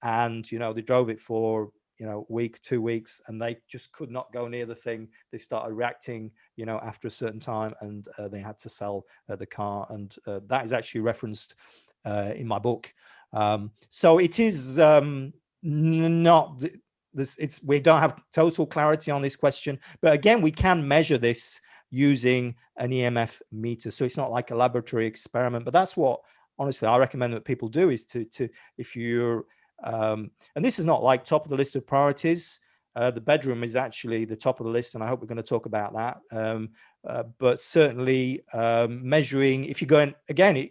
and, you know, they drove it for, you know, a week, 2 weeks, and they just could not go near the thing. They started reacting, you know, after a certain time, and they had to sell the car. And that is actually referenced in my book. So it is not this. We don't have total clarity on this question, but again, we can measure this using an EMF meter. So it's not like a laboratory experiment, but that's what, honestly, I recommend that people do, is to if you're and this is not like top of the list of priorities. The bedroom is actually the top of the list, and I hope we're going to talk about that. But certainly measuring, if you're going, again,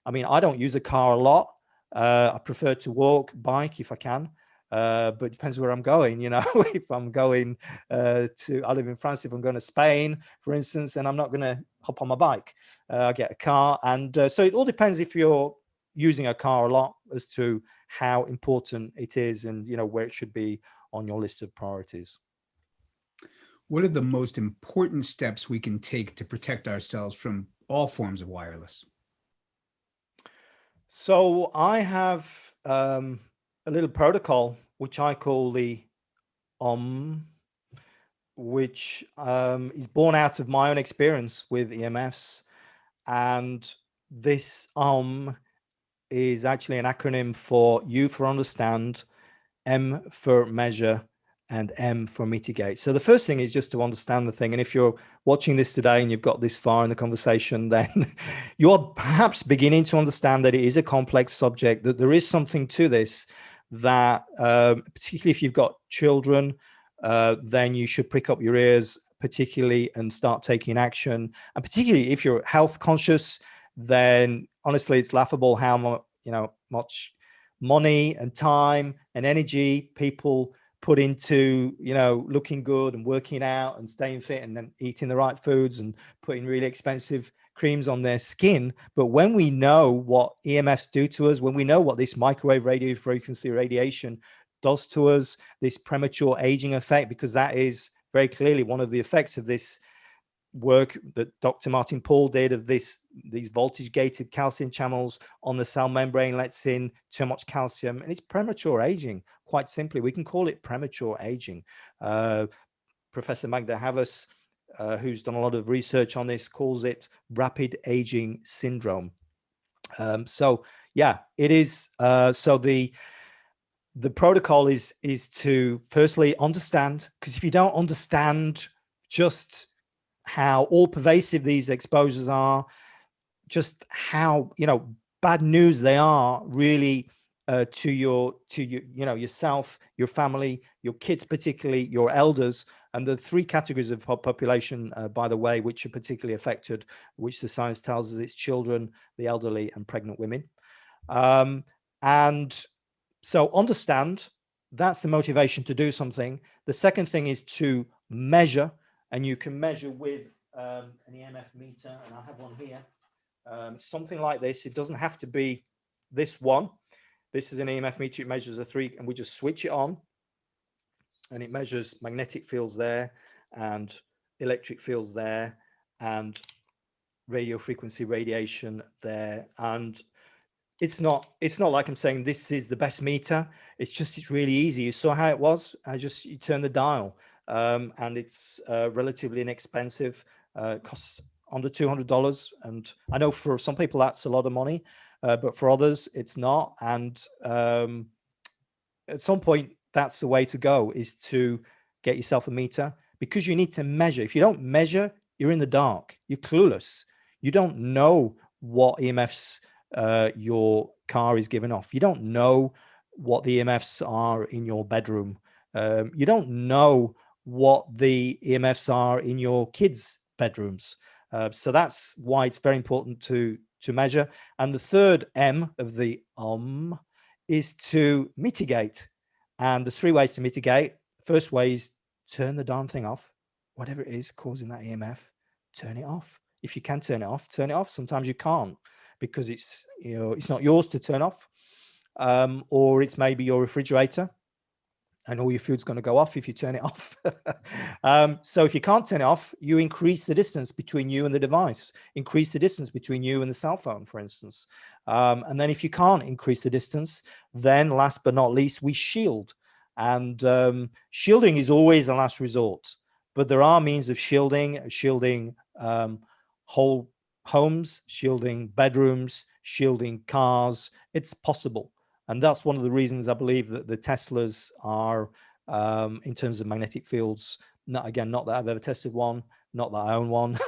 I mean, I don't use a car a lot. I prefer to walk, bike if I can. But it depends where I'm going, you know. If I'm going I live in France, if I'm going to Spain, for instance, then I'm not going to hop on my bike. I get a car. And so it all depends if you're using a car a lot as to how important it is and, you know, where it should be on your list of priorities.
What are the most important steps we can take to protect ourselves from all forms of wireless?
So I have a little protocol, which I call the which is born out of my own experience with EMFs. And this is actually an acronym for U for understand, M for measure, and M for mitigate. So the first thing is just to understand the thing. And if you're watching this today and you've got this far in the conversation, then you're perhaps beginning to understand that it is a complex subject, that there is something to this, that particularly if you've got children, then you should prick up your ears, particularly, and start taking action. And particularly if you're health conscious, then honestly, it's laughable how much money and time and energy people put into, you know, looking good and working out and staying fit and then eating the right foods and putting really expensive creams on their skin. But when we know what EMFs do to us, when we know what this microwave radio frequency radiation does to us, this premature aging effect, because that is very clearly one of the effects of this work that Dr. Martin Paul did of these voltage gated calcium channels on the cell membrane lets in too much calcium, and it's premature aging. Quite simply, we can call it premature aging. Professor Magda Havas, who's done a lot of research on this, calls it rapid aging syndrome. So yeah, it is. So the protocol is to firstly understand, because if you don't understand just how all pervasive these exposures are, just how, you know, bad news they are really to your, you know, yourself, your family, your kids, particularly your elders. And the three categories of population, by the way, which are particularly affected, which the science tells us, it's children, the elderly, and pregnant women. And so understand, that's the motivation to do something. The second thing is to measure, and you can measure with an EMF meter, and I have one here. Something like this. It doesn't have to be this one. This is an EMF meter. It measures a 3, and we just switch it on, and it measures magnetic fields there and electric fields there and radio frequency radiation there. And it's not like I'm saying this is the best meter. It's really easy. You saw how it was. You turn the dial, and it's relatively inexpensive. It costs under $200, and I know for some people that's a lot of money, but for others it's not. And at some point, that's the way to go, is to get yourself a meter, because you need to measure. If you don't measure, you're in the dark. You're clueless. You don't know what EMFs your car is giving off. You don't know what the EMFs are in your bedroom. You don't know what the EMFs are in your kids' bedrooms. So that's why it's very important to measure. And the third M of the is to mitigate. And there's 3 ways to mitigate. First way is turn the darn thing off. Whatever it is causing that EMF, turn it off. If you can turn it off, turn it off. Sometimes you can't, because it's, you know, it's not yours to turn off, or it's maybe your refrigerator, and all your food's going to go off if you turn it off. So if you can't turn it off, you increase the distance between you and the device, increase the distance between you and the cell phone, for instance. And then if you can't increase the distance, then last but not least, we shield. And shielding is always a last resort, but there are means of shielding whole homes, shielding bedrooms, shielding cars. It's possible. And that's one of the reasons I believe that the Teslas are, in terms of magnetic fields, not that I've ever tested one, not that I own one,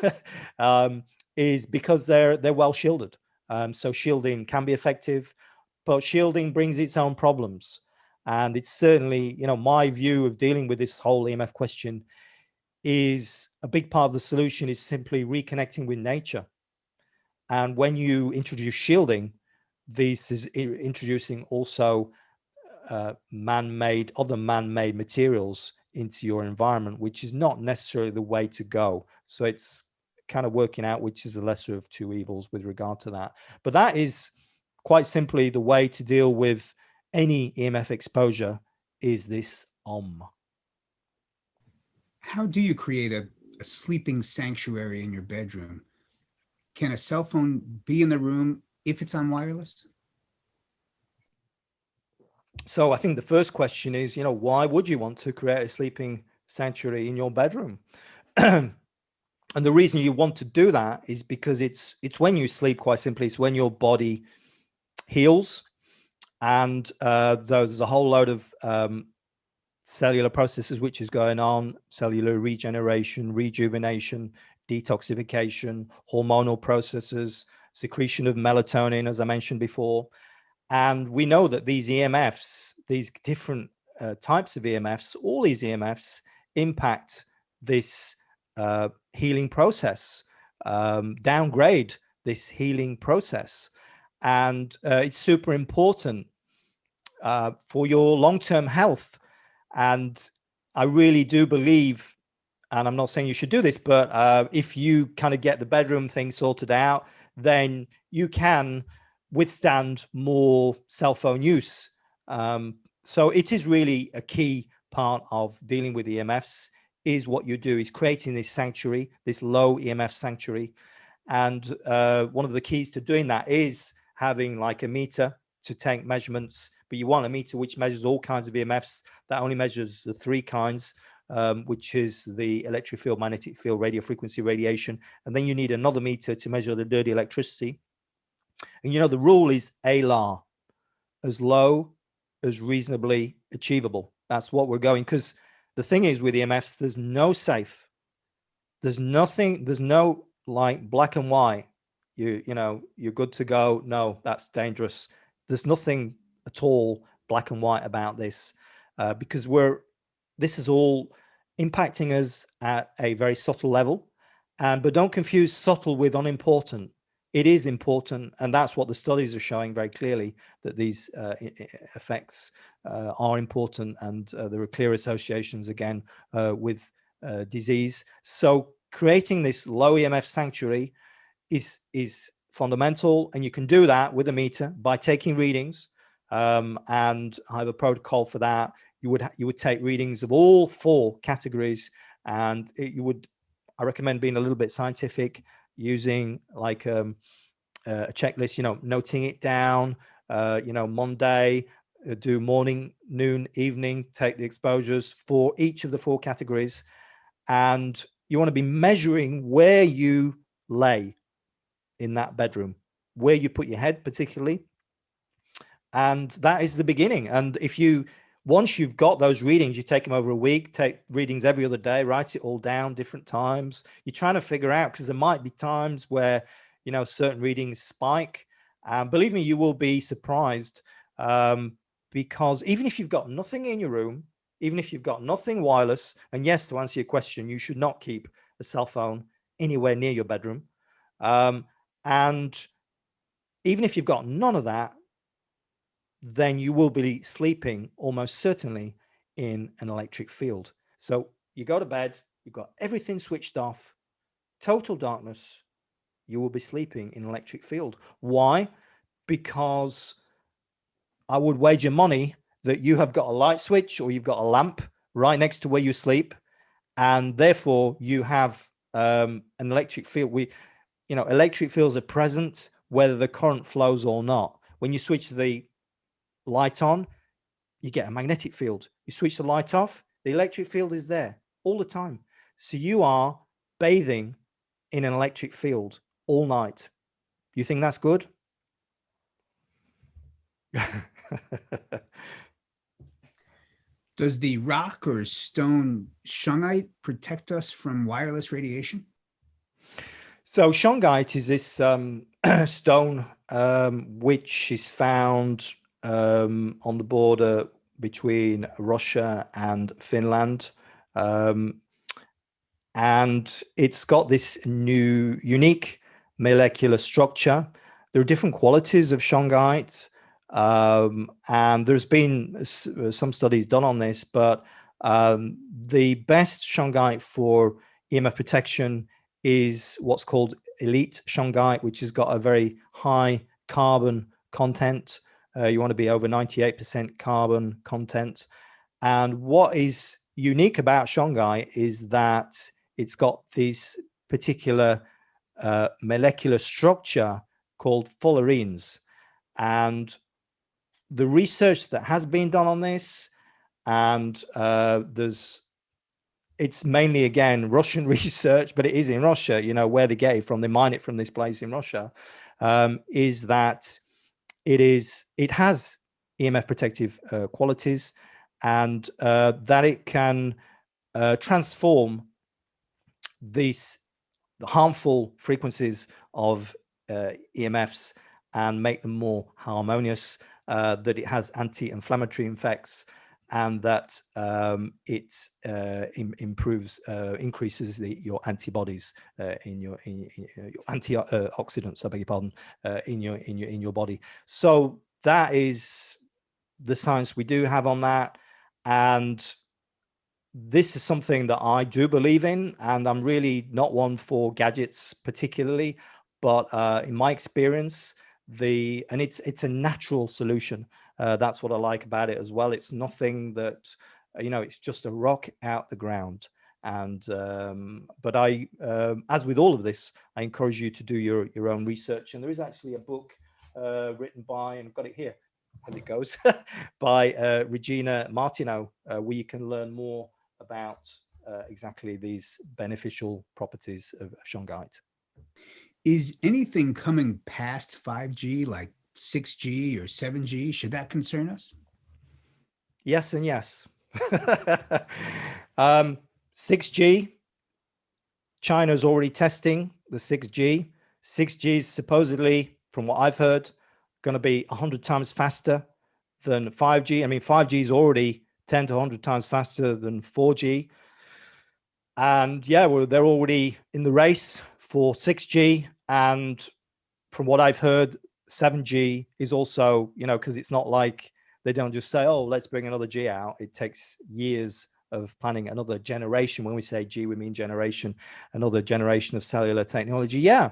is because they're well shielded. So shielding can be effective, but shielding brings its own problems. And it's certainly, you know, my view of dealing with this whole EMF question is a big part of the solution is simply reconnecting with nature. And when you introduce shielding, this is introducing also other man-made materials into your environment, which is not necessarily the way to go. So it's kind of working out which is the lesser of two evils with regard to that. But that is quite simply the way to deal with any EMF exposure, is this
How do you create a sleeping sanctuary in your bedroom? Can a cell phone be in the room if it's on wireless?
So I think the first question is, you know, why would you want to create a sleeping sanctuary in your bedroom? And the reason you want to do that is because it's when you sleep, quite simply, it's when your body heals. And there's a whole load of cellular processes which is going on: cellular regeneration, rejuvenation, detoxification, hormonal processes, secretion of melatonin, as I mentioned before. And we know that these EMFs, these different types of EMFs, all these EMFs impact this healing process, downgrade this healing process. And it's super important for your long-term health. And I really do believe, and I'm not saying you should do this, but if you kind of get the bedroom thing sorted out, then you can withstand more cell phone use. So it is really a key part of dealing with EMFs, is what you do, is creating this sanctuary, this low EMF sanctuary. And one of the keys to doing that is having like a meter to take measurements, but you want a meter which measures all kinds of EMFs. That only measures the three kinds, which is the electric field, magnetic field, radio frequency, radiation. And then you need another meter to measure the dirty electricity. And you know, the rule is ALAR, as low as reasonably achievable. That's what we're going, because the thing is with EMFs, there's no safe. There's nothing, there's no like black and white. You know, you're good to go. No, that's dangerous. There's nothing at all black and white about this, because this is all impacting us at a very subtle level. But don't confuse subtle with unimportant. It is important, and that's what the studies are showing very clearly, that these effects are important, and there are clear associations again with disease. So creating this low EMF sanctuary is fundamental, and you can do that with a meter by taking readings. And I have a protocol for that. You would take readings of all four categories, and I recommend being a little bit scientific, using like a checklist, you know, noting it down, you know, Monday, do morning, noon, evening, take the exposures for each of the four categories. And you want to be measuring where you lay in that bedroom, where you put your head particularly. And that is the beginning. And once you've got those readings, you take them over a week, take readings every other day, write it all down, different times. You're trying to figure out, because there might be times where, you know, certain readings spike. Believe me, you will be surprised, because even if you've got nothing in your room, even if you've got nothing wireless, and yes, to answer your question, you should not keep a cell phone anywhere near your bedroom. And even if you've got none of that, then you will be sleeping almost certainly in an electric field. So you go to bed, you've got everything switched off, total darkness, you will be sleeping in an electric field. Why? Because I would wager money that you have got a light switch or you've got a lamp right next to where you sleep, and therefore you have an electric field. Electric fields are present whether the current flows or not. When you switch the light on, you get a magnetic field. You switch the light off, the electric field is there all the time. So you are bathing in an electric field all night. You think that's good?
Does the rock or stone shungite protect us from wireless radiation?
So shungite is this stone which is found on the border between Russia and Finland. And it's got this new unique molecular structure. There are different qualities of shungite, and there's been some studies done on this, but the best shungite for EMF protection is what's called elite shungite, which has got a very high carbon content. You want to be over 98% carbon content. And what is unique about shungite is that it's got this particular molecular structure called fullerenes. And the research that has been done on this, and it's mainly, again, Russian research, but it is in Russia, you know, where they get it from, they mine it from this place in Russia, is that it has EMF protective qualities, and that it can transform the harmful frequencies of EMFs and make them more harmonious, that it has anti-inflammatory effects, and that it increases your antibodies in your antioxidants, I beg your pardon, in your body. So that is the science we do have on that, and this is something that I do believe in, and I'm really not one for gadgets particularly, but in my experience, it's a natural solution. That's what I like about it as well. It's nothing that, it's just a rock out the ground, And but I, as with all of this, I encourage you to do your own research. And there is actually a book written by, and I've got it here as it goes, by Regina Martineau, where you can learn more about exactly these beneficial properties of shungite.
Is anything coming past 5G, like 6G or 7G, should that concern us?
Yes and yes. 6G, China's already testing the 6G. 6G is supposedly, from what I've heard, going to be 100 times faster than 5G. I mean, 5G is already 10 to 100 times faster than 4G. And yeah, well, they're already in the race for 6G. And from what I've heard, 7G is also, because it's not like they don't just say, oh, let's bring another G out. It takes years of planning another generation. When we say G, we mean generation, another generation of cellular technology. Yeah.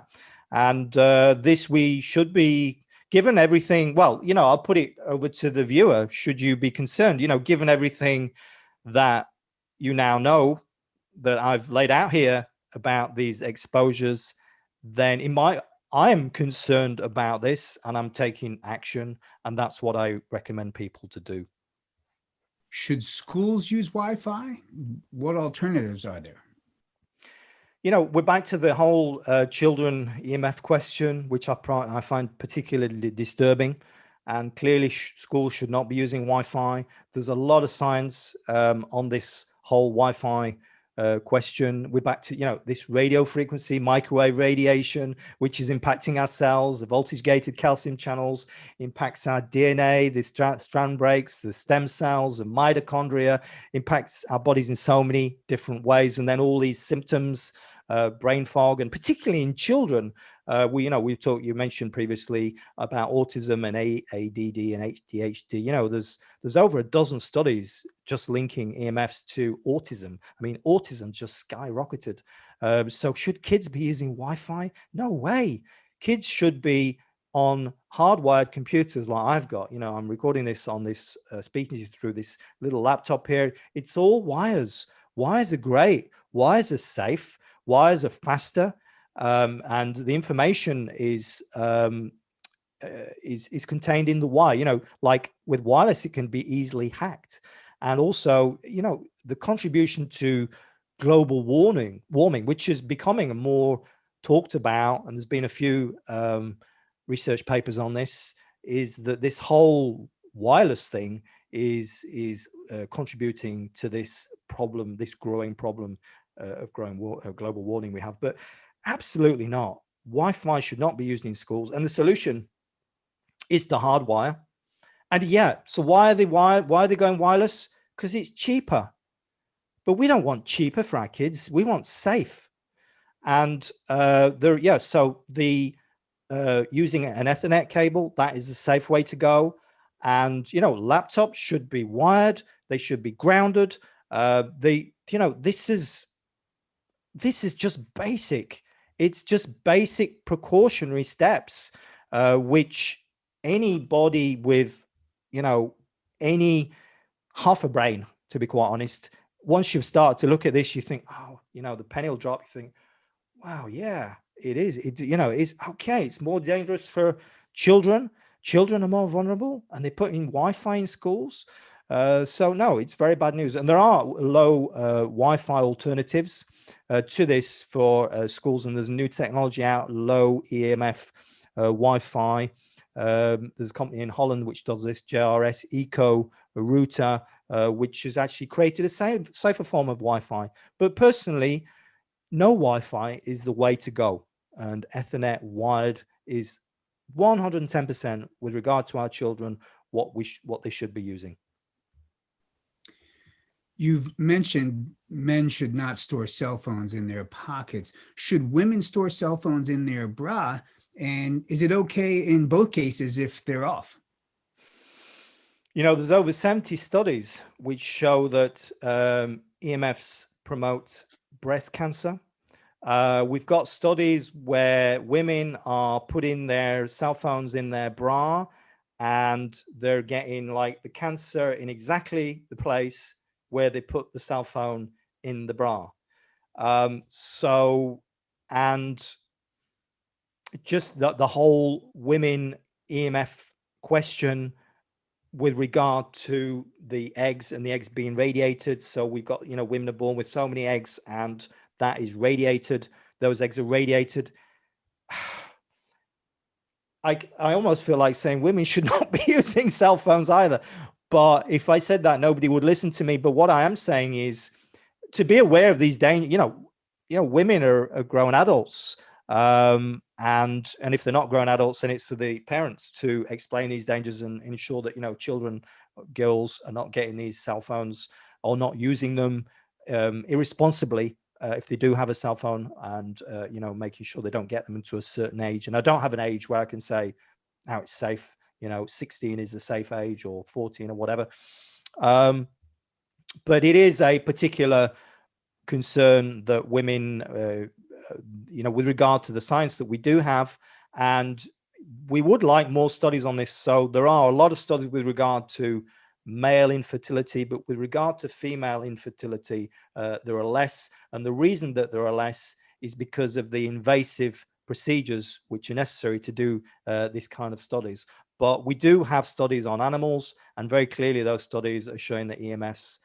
And this, we should be given everything. Well, I'll put it over to the viewer. Should you be concerned, given everything that you now know that I've laid out here about these exposures, then I am concerned about this and I'm taking action. And that's what I recommend people to do.
Should schools use Wi-Fi? What alternatives are there?
We're back to the whole children EMF question, which I find particularly disturbing. And clearly, schools should not be using Wi-Fi. There's a lot of science on this whole Wi-Fi question. We're back to this radio frequency, microwave radiation, which is impacting our cells. The voltage gated calcium channels impacts our DNA, the strand breaks, the stem cells, the mitochondria, impacts our bodies in so many different ways. And then all these symptoms, brain fog, and particularly in children. You mentioned previously about autism and ADD and ADHD. There's over a dozen studies just linking EMFs to autism. I mean, autism just skyrocketed. So should kids be using Wi-Fi? No way. Kids should be on hardwired computers like I've got. I'm recording this on this, speaking to you through this little laptop here. It's all wires. Wires are great. Wires are safe. Wires are faster. And the information is contained in the wire. Like with wireless, it can be easily hacked. And also, the contribution to global warming, which is becoming more talked about, and there's been a few research papers on this, is that this whole wireless thing is contributing to this problem, this growing problem of global warming we have. But absolutely not. Wi-Fi should not be used in schools, and the solution is to hardwire. And yeah, so why are they going wireless? Because it's cheaper. But we don't want cheaper for our kids. We want safe. And so the using an Ethernet cable, that is a safe way to go. And laptops should be wired. They should be grounded. This is just basic. It's just basic precautionary steps, which anybody with, any half a brain, to be quite honest, once you've started to look at this, you think, oh, the penny will drop. You think, wow, yeah, it is. It's okay. It's more dangerous for children. Children are more vulnerable, and they put in Wi-Fi in schools. So no, it's very bad news. And there are low Wi-Fi alternatives to this for schools, and there's new technology out, low EMF Wi-Fi. There's a company in Holland which does this, JRS Eco Router, which has actually created a safer form of Wi-Fi. But personally, no Wi-Fi is the way to go, and Ethernet wired is 110% with regard to our children what they should be using.
You've mentioned men should not store cell phones in their pockets. Should women store cell phones in their bra? And is it okay in both cases if they're off?
There's over 70 studies which show that EMFs promote breast cancer. We've got studies where women are putting their cell phones in their bra and they're getting like the cancer in exactly the place where they put the cell phone in the bra. So, and just the whole women EMF question with regard to the eggs and the eggs being radiated. So we've got, women are born with so many eggs and that is radiated. Those eggs are radiated. I almost feel like saying women should not be using cell phones either. But if I said that, nobody would listen to me. But what I am saying is to be aware of these dangers. Women are grown adults. And if they're not grown adults, then it's for the parents to explain these dangers and ensure that, children, girls are not getting these cell phones or not using them irresponsibly. If they do have a cell phone, and making sure they don't get them into a certain age. And I don't have an age where I can say now it's safe, 16 is a safe age, or 14 or whatever. But it is a particular concern that women, with regard to the science that we do have, and we would like more studies on this. So there are a lot of studies with regard to male infertility, but with regard to female infertility, there are less. And the reason that there are less is because of the invasive procedures which are necessary to do this kind of studies. But we do have studies on animals, and very clearly those studies are showing that EMFs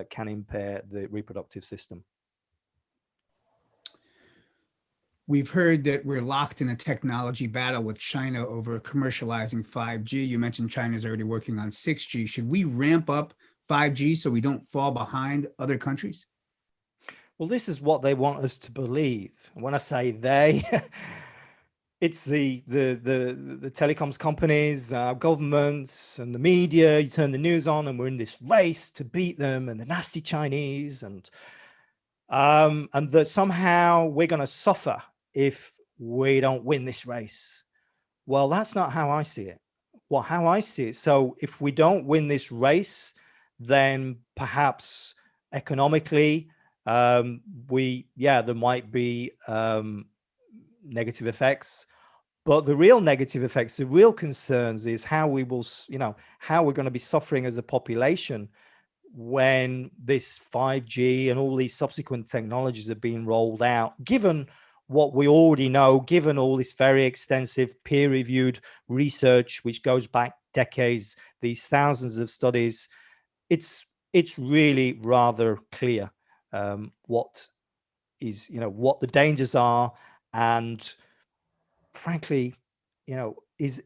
can impair the reproductive system.
We've heard that we're locked in a technology battle with China over commercializing 5G. You mentioned China's already working on 6G. Should we ramp up 5G so we don't fall behind other countries?
Well, this is what they want us to believe. When I say they, it's the telecoms companies, governments, and the media. You turn the news on, and we're in this race to beat them, and the nasty Chinese, and that somehow we're going to suffer if we don't win this race. Well, that's not how I see it. Well, how I see it. So if we don't win this race, then perhaps economically, there might be negative effects. But the real negative effects, the real concerns is how we will, how we're going to be suffering as a population when this 5G and all these subsequent technologies are being rolled out, given what we already know, given all this very extensive peer-reviewed research, which goes back decades, these thousands of studies, it's really rather clear what what the dangers are. And frankly, is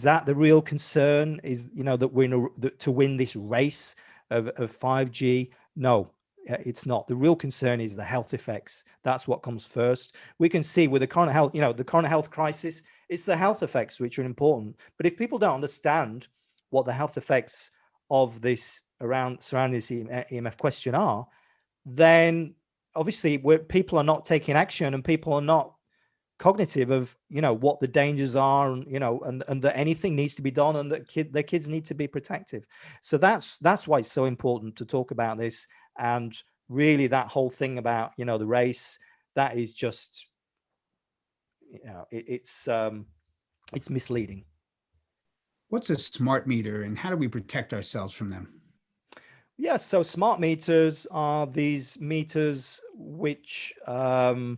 that the real concern? Is that we're to win this race of 5G? No, it's not. The real concern is the health effects. That's what comes first. We can see with the current health, the current health crisis, it's the health effects which are important. But if people don't understand what the health effects of this surrounding this EMF question are, then obviously people are not taking action, and people are not cognitive of what the dangers are, and that anything needs to be done, and that their kids need to be protective. So that's why it's so important to talk about this. And really that whole thing about the race, that is just it's misleading.
What's a smart meter, and how do we protect ourselves from them?
Yeah, so smart meters are these meters which are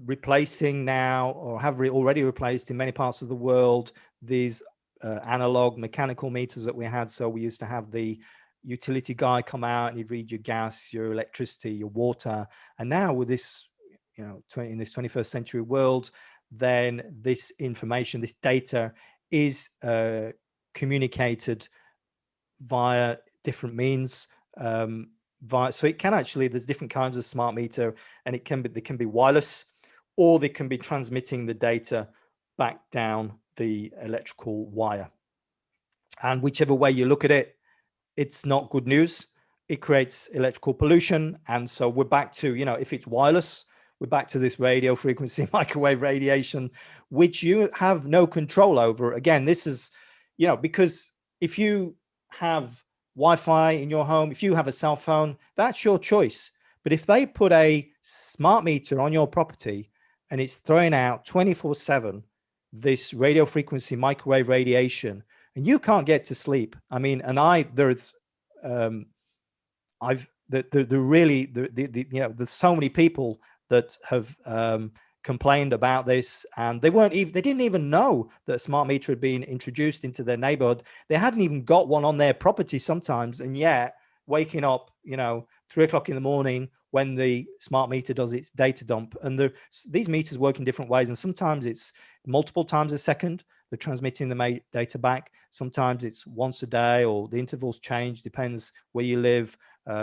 replacing now, or have already replaced in many parts of the world, these analog mechanical meters that we had. So we used to have the utility guy come out and he'd read your gas, your electricity, your water. And now with this, in this 21st century world, then this information, this data is communicated via different means. So it can actually, there's different kinds of smart meter, and they can be wireless, or they can be transmitting the data back down the electrical wire. And whichever way you look at it, it's not good news. It creates electrical pollution. And so we're back to, if it's wireless, we're back to this radio frequency microwave radiation, which you have no control over. Again, this is, because if you have Wi-Fi in your home, if you have a cell phone, that's your choice. But if they put a smart meter on your property and it's throwing out 24/7 this radio frequency microwave radiation, and you can't get to sleep. I mean, and I've you know, there's so many people that have complained about this, and they didn't even know that a smart meter had been introduced into their neighborhood. They hadn't even got one on their property sometimes, and yet waking up, you know, 3 o'clock in the morning when the smart meter does its data dump. And these meters work in different ways, and sometimes it's multiple times a second they're transmitting the data back. Sometimes it's once a day, or the intervals change, depends where you live,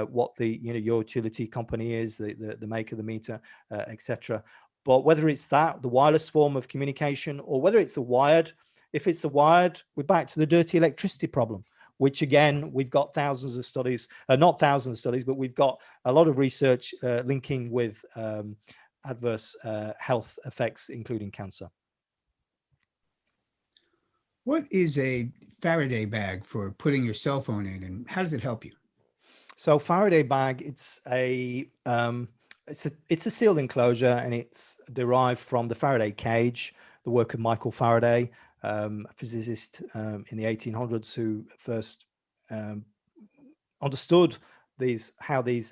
what the, you know, your utility company is, the make of the meter, etc. But whether it's the wireless form of communication, or whether it's the wired, if it's the wired, we're back to the dirty electricity problem, which again, we've got thousands of studies, not thousands of studies, but we've got a lot of research linking with adverse health effects, including cancer.
What is a Faraday bag for putting your cell phone in, and how does it help you?
So Faraday bag, it's a sealed enclosure, and it's derived from the Faraday cage, the work of Michael Faraday, a physicist in the 1800s, who first understood how these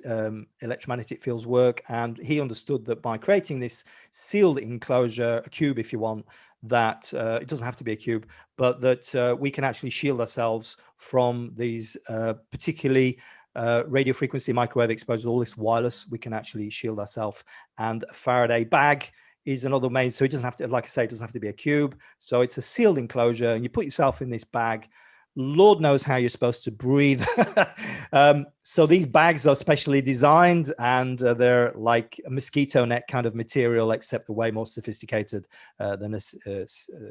electromagnetic fields work. And he understood that by creating this sealed enclosure, a cube if you want, that it doesn't have to be a cube, but that we can actually shield ourselves from these particularly radio frequency microwave exposure, all this wireless, we can actually shield ourselves. And a Faraday bag is another main, so it doesn't have to, like I say, it doesn't have to be a cube. So it's a sealed enclosure, and you put yourself in this bag. Lord knows how you're supposed to breathe. So these bags are specially designed, and they're like a mosquito net kind of material, except they're way more sophisticated than a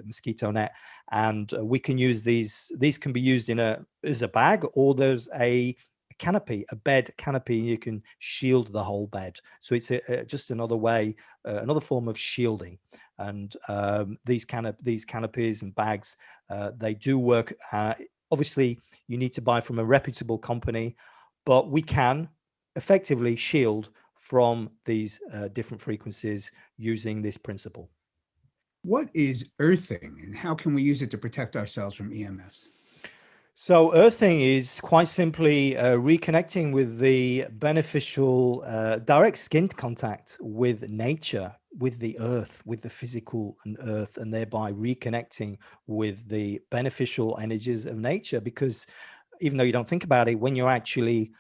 mosquito net. And we can use these can be used as a bag, or there's a canopy, a bed canopy, you can shield the whole bed. So it's just another way, another form of shielding. And these canopies and bags, they do work. Obviously, you need to buy from a reputable company, but we can effectively shield from these different frequencies using this principle.
What is earthing, and how can we use it to protect ourselves from EMFs?
So earthing is quite simply reconnecting with the beneficial direct skin contact with nature, with the earth, with the physical and earth, and thereby reconnecting with the beneficial energies of nature. Because even though you don't think about it, when you're actually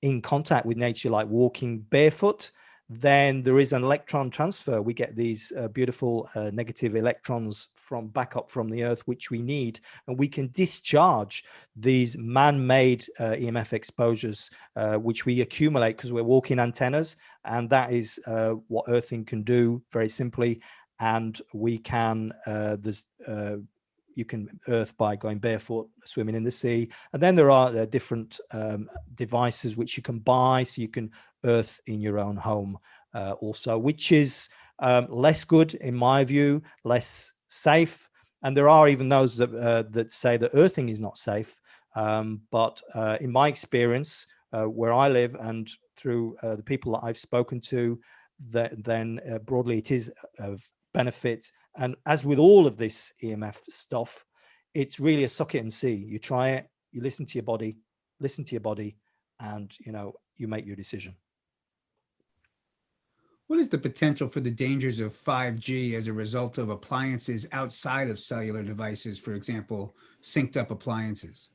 in contact with nature, like walking barefoot, then there is an electron transfer. We get these beautiful negative electrons back up from the earth, which we need, and we can discharge these man-made EMF exposures, which we accumulate because we're walking antennas, and that is what earthing can do very simply. And we can you can earth by going barefoot, swimming in the sea. And then there are different devices which you can buy, so you can earth in your own home also, which is less good in my view, less safe. And there are even those that say that earthing is not safe. But in my experience, where I live and through the people that I've spoken to, then broadly it is of benefit. And as with all of this EMF stuff, it's really a suck it and see. You try it, you listen to your body, and you make your decision.
What is the potential for the dangers of 5G as a result of appliances outside of cellular devices, for example, synced up appliances?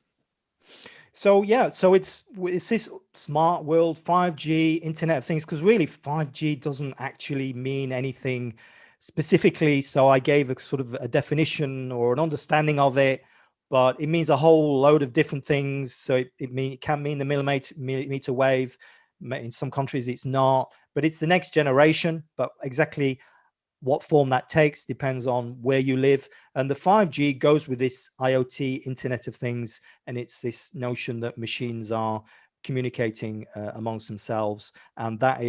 So yeah, so it's this smart world, 5G, Internet of Things, because really 5G doesn't actually mean anything specifically. So I gave a sort of a definition or an understanding of it, but it means a whole load of different things. So it can mean the millimeter wave. In some countries it's not, but it's the next generation. But exactly what form that takes depends on where you live. And the 5G goes with this IoT, Internet of Things, and it's this notion that machines are communicating amongst themselves, and that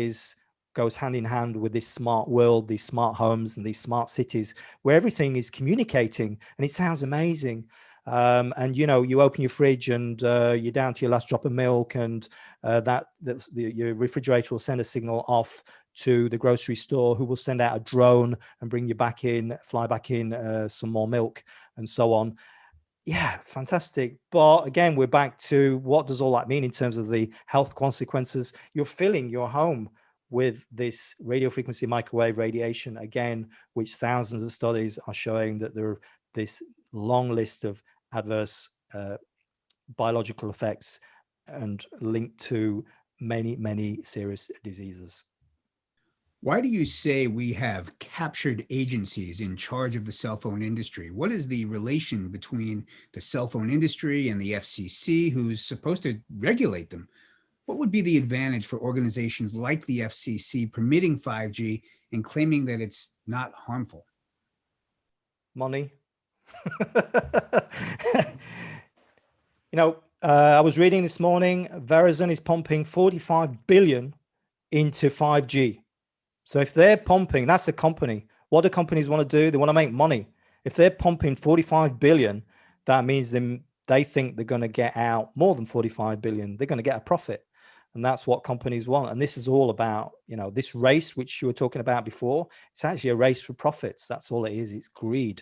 goes hand in hand with this smart world, these smart homes and these smart cities where everything is communicating, and it sounds amazing. And you open your fridge and you're down to your last drop of milk, and your refrigerator will send a signal off to the grocery store, who will send out a drone and bring you back in, fly back in some more milk, and so on. Yeah, fantastic. But again, we're back to what does all that mean in terms of the health consequences? You're filling your home with this radio frequency microwave radiation, again, which thousands of studies are showing that there are this long list of adverse biological effects and linked to many, many serious diseases.
Why do you say we have captured agencies in charge of the cell phone industry? What is the relation between the cell phone industry and the FCC, who's supposed to regulate them? What would be the advantage for organizations like the FCC permitting 5G and claiming that it's not harmful?
Money. I was reading this morning, Verizon is pumping 45 billion into 5G. So if they're pumping, that's a company. What do companies want to do? They want to make money. If they're pumping 45 billion, that means they think they're going to get out more than 45 billion. They're going to get a profit. And that's what companies want. And this is all about, this race, which you were talking about before. It's actually a race for profits. That's all it is. It's greed.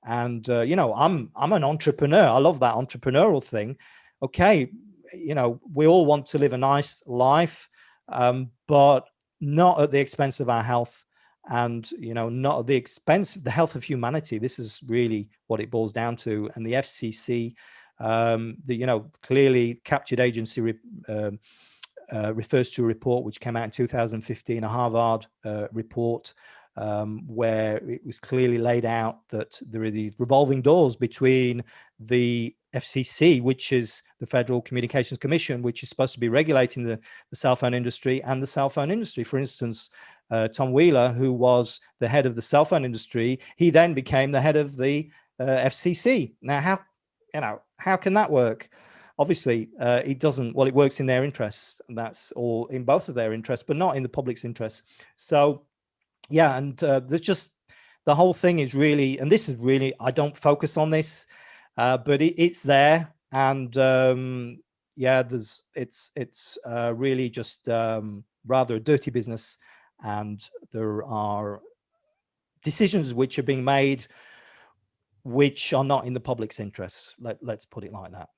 And, I'm an entrepreneur. I love that entrepreneurial thing. Okay. We all want to live a nice life, but not at the expense of our health, and not at the expense of the health of humanity. This is really what it boils down to. And the FCC, clearly captured agency refers to a report which came out in 2015, a Harvard report, where it was clearly laid out that there are these revolving doors between the FCC, which is the Federal Communications Commission, which is supposed to be regulating the cell phone industry, and the cell phone industry. For instance, Tom Wheeler, who was the head of the cell phone industry, he then became the head of the FCC. Now, how can that work? Obviously, it doesn't. Well, it works in their interests, and that's all in both of their interests, but not in the public's interests. So, yeah, and there's just the whole thing is really, and this is really, I don't focus on this, but it's there, and it's really just rather a dirty business, and there are decisions which are being made which are not in the public's interests. Let's put it like that.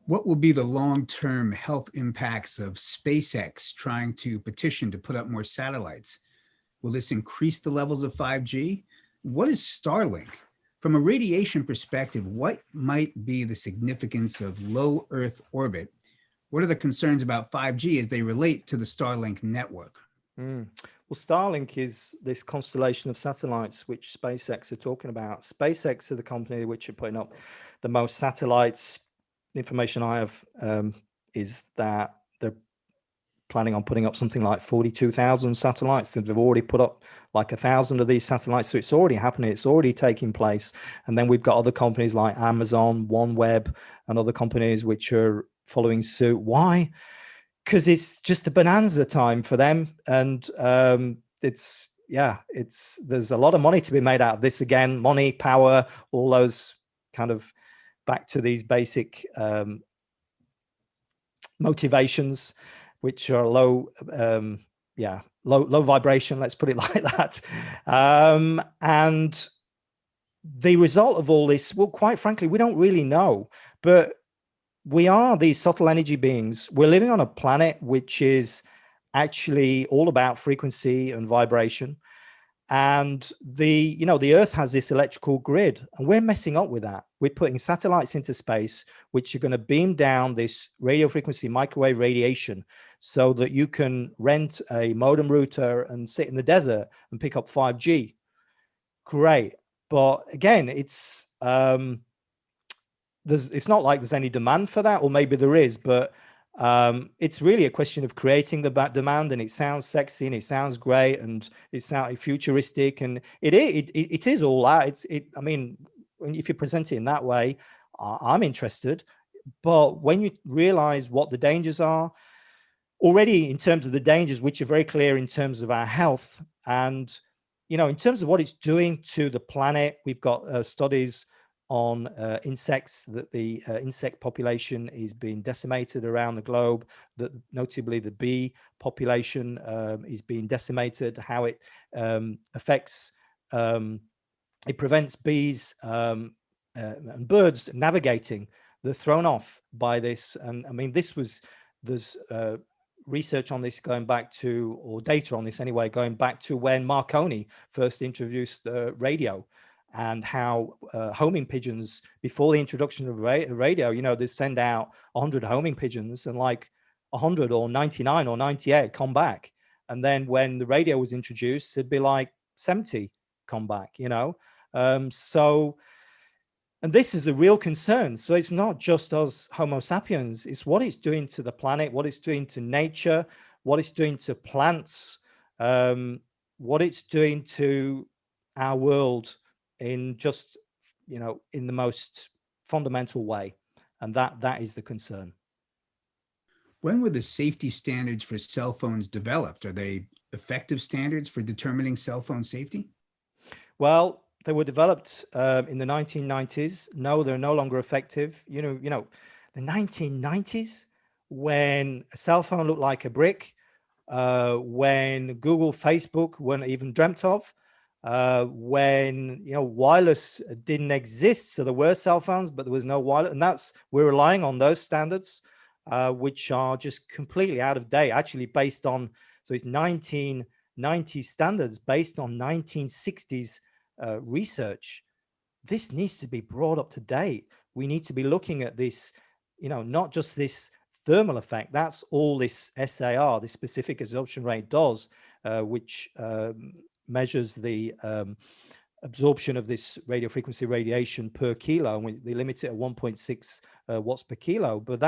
What will be the long-term health impacts of SpaceX trying to petition to put up more satellites? Will this increase the levels of 5G? What is Starlink? From a radiation perspective, what might be the significance of low Earth orbit? What are the concerns about 5G as they relate to the Starlink network?
Well, Starlink is this constellation of satellites which SpaceX are talking about. SpaceX are the company which are putting up the most satellites. The information I have is that they're planning on putting up something like 42,000 satellites. They've already put up like 1,000 of these satellites. So it's already happening. It's already taking place. And then we've got other companies like Amazon, OneWeb, and other companies which are following suit. Why? Because it's just a bonanza time for them. And there's a lot of money to be made out of this. Again, money, power, all those kind of back to these basic motivations, which are low vibration, let's put it like that. And the result of all this, well, quite frankly, we don't really know, but we are these subtle energy beings. We're living on a planet which is actually all about frequency and vibration. And the Earth has this electrical grid, and we're messing up with that. We're putting satellites into space, which are going to beam down this radio frequency microwave radiation so that you can rent a modem router and sit in the desert and pick up 5G. Great. But again, it's not like there's any demand for that, or maybe there is, but it's really a question of creating the demand, and it sounds sexy and it sounds great and it sounds futuristic, and it is all that. I mean, if you present it in that way, I'm interested. But when you realize what the dangers are already, in terms of the dangers, which are very clear in terms of our health, and in terms of what it's doing to the planet, we've got studies on insects, that the insect population is being decimated around the globe, that notably the bee population is being decimated, how it affects, it prevents bees and birds navigating, they're thrown off by this. And I mean, there's research on this going back to, or data on this anyway, going back to when Marconi first introduced the radio, and how homing pigeons, before the introduction of radio, they send out 100 homing pigeons, and like 100 or 99 or 98 come back. And then when the radio was introduced, it'd be like 70 come back, so, and this is a real concern. So it's not just us Homo sapiens, it's what it's doing to the planet, what it's doing to nature, what it's doing to plants, what it's doing to our world in just, in the most fundamental way. And that is the concern.
When were the safety standards for cell phones developed? Are they effective standards for determining cell phone safety?
Well, they were developed in the 1990s. No, they're no longer effective. The 1990s, when a cell phone looked like a brick, when Google, Facebook weren't even dreamt of, when wireless didn't exist. So there were cell phones, but there was no wireless, and we're relying on those standards, which are just completely out of date. Actually, based on, so it's 1990 standards based on 1960s research. This needs to be brought up to date. We need to be looking at this, not just this thermal effect. That's all this SAR, this specific absorption rate, does, which measures the absorption of this radio frequency radiation per kilo, and they limit it at 1.6 watts per kilo. But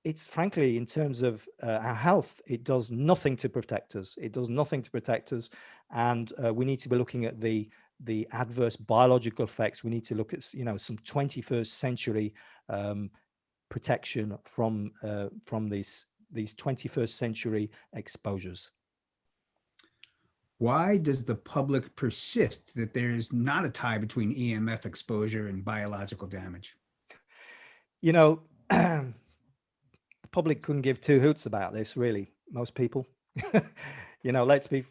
it's frankly, in terms of our health, it does nothing to protect us. It does nothing to protect us. And we need to be looking at the adverse biological effects. We need to look at, some 21st century protection from these 21st century exposures.
Why does the public persist that there is not a tie between EMF exposure and biological damage?
The public couldn't give two hoots about this, really. Most people,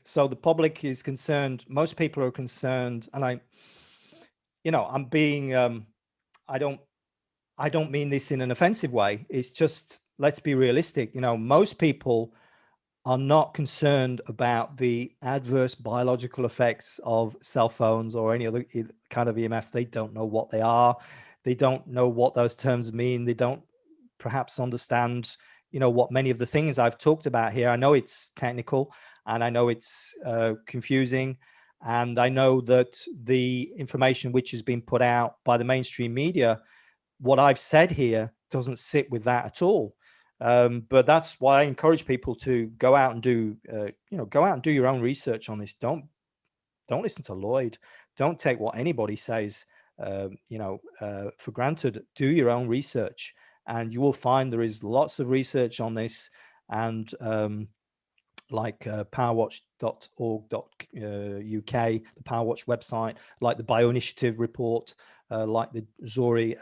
so the public is concerned. Most people are concerned, and I'm being, I don't mean this in an offensive way. It's just, let's be realistic. Most people are not concerned about the adverse biological effects of cell phones or any other kind of EMF. They don't know what they are. They don't know what those terms mean. They don't perhaps understand, what many of the things I've talked about here. I know it's technical, and I know it's confusing, and I know that the information which has been put out by the mainstream media, what I've said here doesn't sit with that at all. But that's why I encourage people to go out and do your own research on this. Don't listen to Lloyd. Don't take what anybody says, for granted. Do your own research, and you will find there is lots of research on this. And like powerwatch.org.uk, the Powerwatch website, like the Bioinitiative report, like the Zori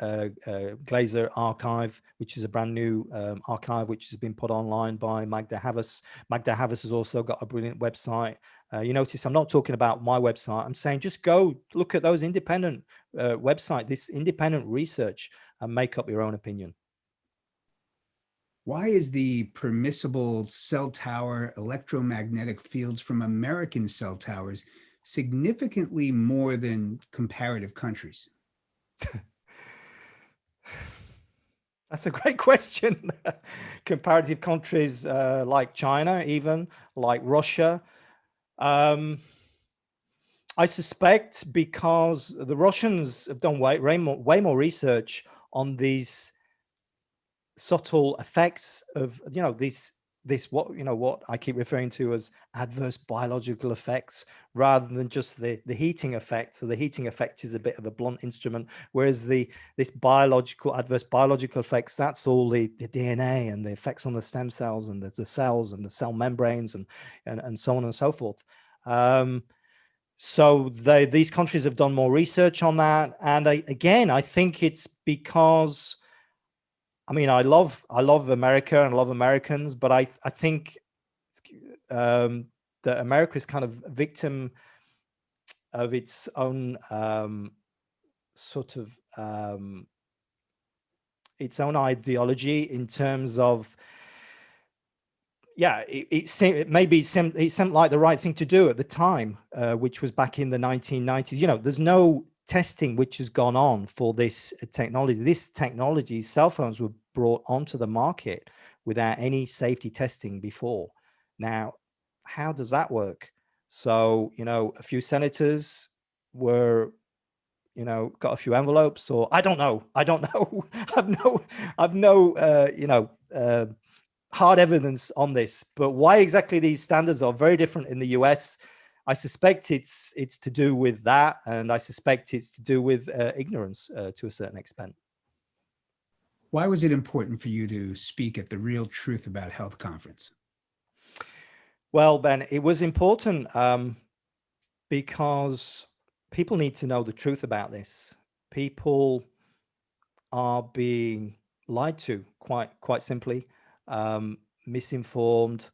Glaser archive, which is a brand new archive which has been put online by Magda Havas. Magda Havas has also got a brilliant website. You notice I'm not talking about my website. I'm saying just go look at those independent website, this independent research, and make up your own opinion.
Why is the permissible cell tower electromagnetic fields from American cell towers significantly more than comparative countries?
That's a great question. Comparative countries like China, even like Russia. I suspect because the Russians have done way more research on these subtle effects of this what I keep referring to as adverse biological effects, rather than just the heating effect. So the heating effect is a bit of a blunt instrument, whereas this adverse biological effects, that's all the DNA and the effects on the stem cells and the cells and the cell membranes and so on and so forth. So these countries have done more research on that, and I think it's because, I love America and I love Americans, but I think that America is kind of a victim of its own sort of its own ideology in terms of, yeah, it seemed like the right thing to do at the time, which was back in the 1990s. You know, there's no testing which has gone on for this technology. This technology, cell phones, were brought onto the market without any safety testing before. Now, how does that work? So, you know, a few senators were, you know, got a few envelopes, or I don't know. I've no, you know, hard evidence on this, but why exactly these standards are very different in the US, I suspect it's to do with that, and I suspect it's to do with ignorance to a certain extent.
Why was it important for you to speak at the Real Truth About Health conference?
Well, Ben, it was important because people need to know the truth about this. People are being lied to, quite simply, misinformed,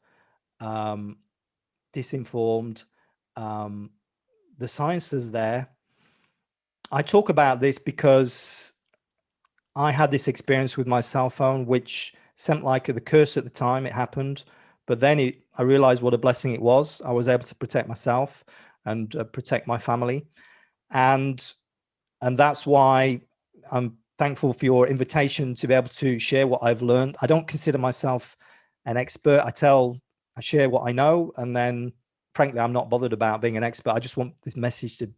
disinformed. The science is there. I talk about this because I had this experience with my cell phone, which seemed like the curse at the time it happened. But then I realized what a blessing it was. I was able to protect myself and protect my family. And that's why I'm thankful for your invitation to be able to share what I've learned. I don't consider myself an expert. I share what I know. And then, frankly, I'm not bothered about being an expert. I just want this message to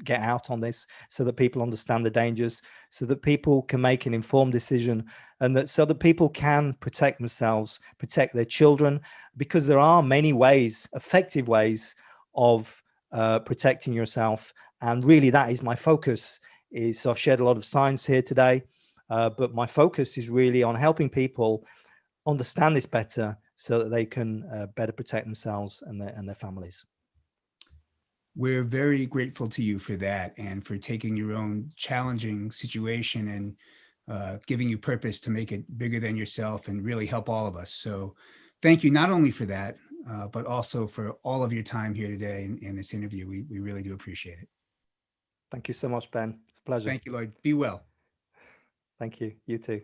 get out on this so that people understand the dangers, so that people can make an informed decision, and so that people can protect themselves, protect their children, because there are many ways, effective ways of protecting yourself. And really, that is my focus. So I've shared a lot of science here today, but my focus is really on helping people understand this better so that they can better protect themselves and their families.
We're very grateful to you for that, and for taking your own challenging situation and giving you purpose to make it bigger than yourself and really help all of us. So thank you not only for that, but also for all of your time here today in this interview. We really do appreciate it.
Thank you so much, Ben. It's a pleasure.
Thank you, Lloyd. Be well.
Thank you. You too.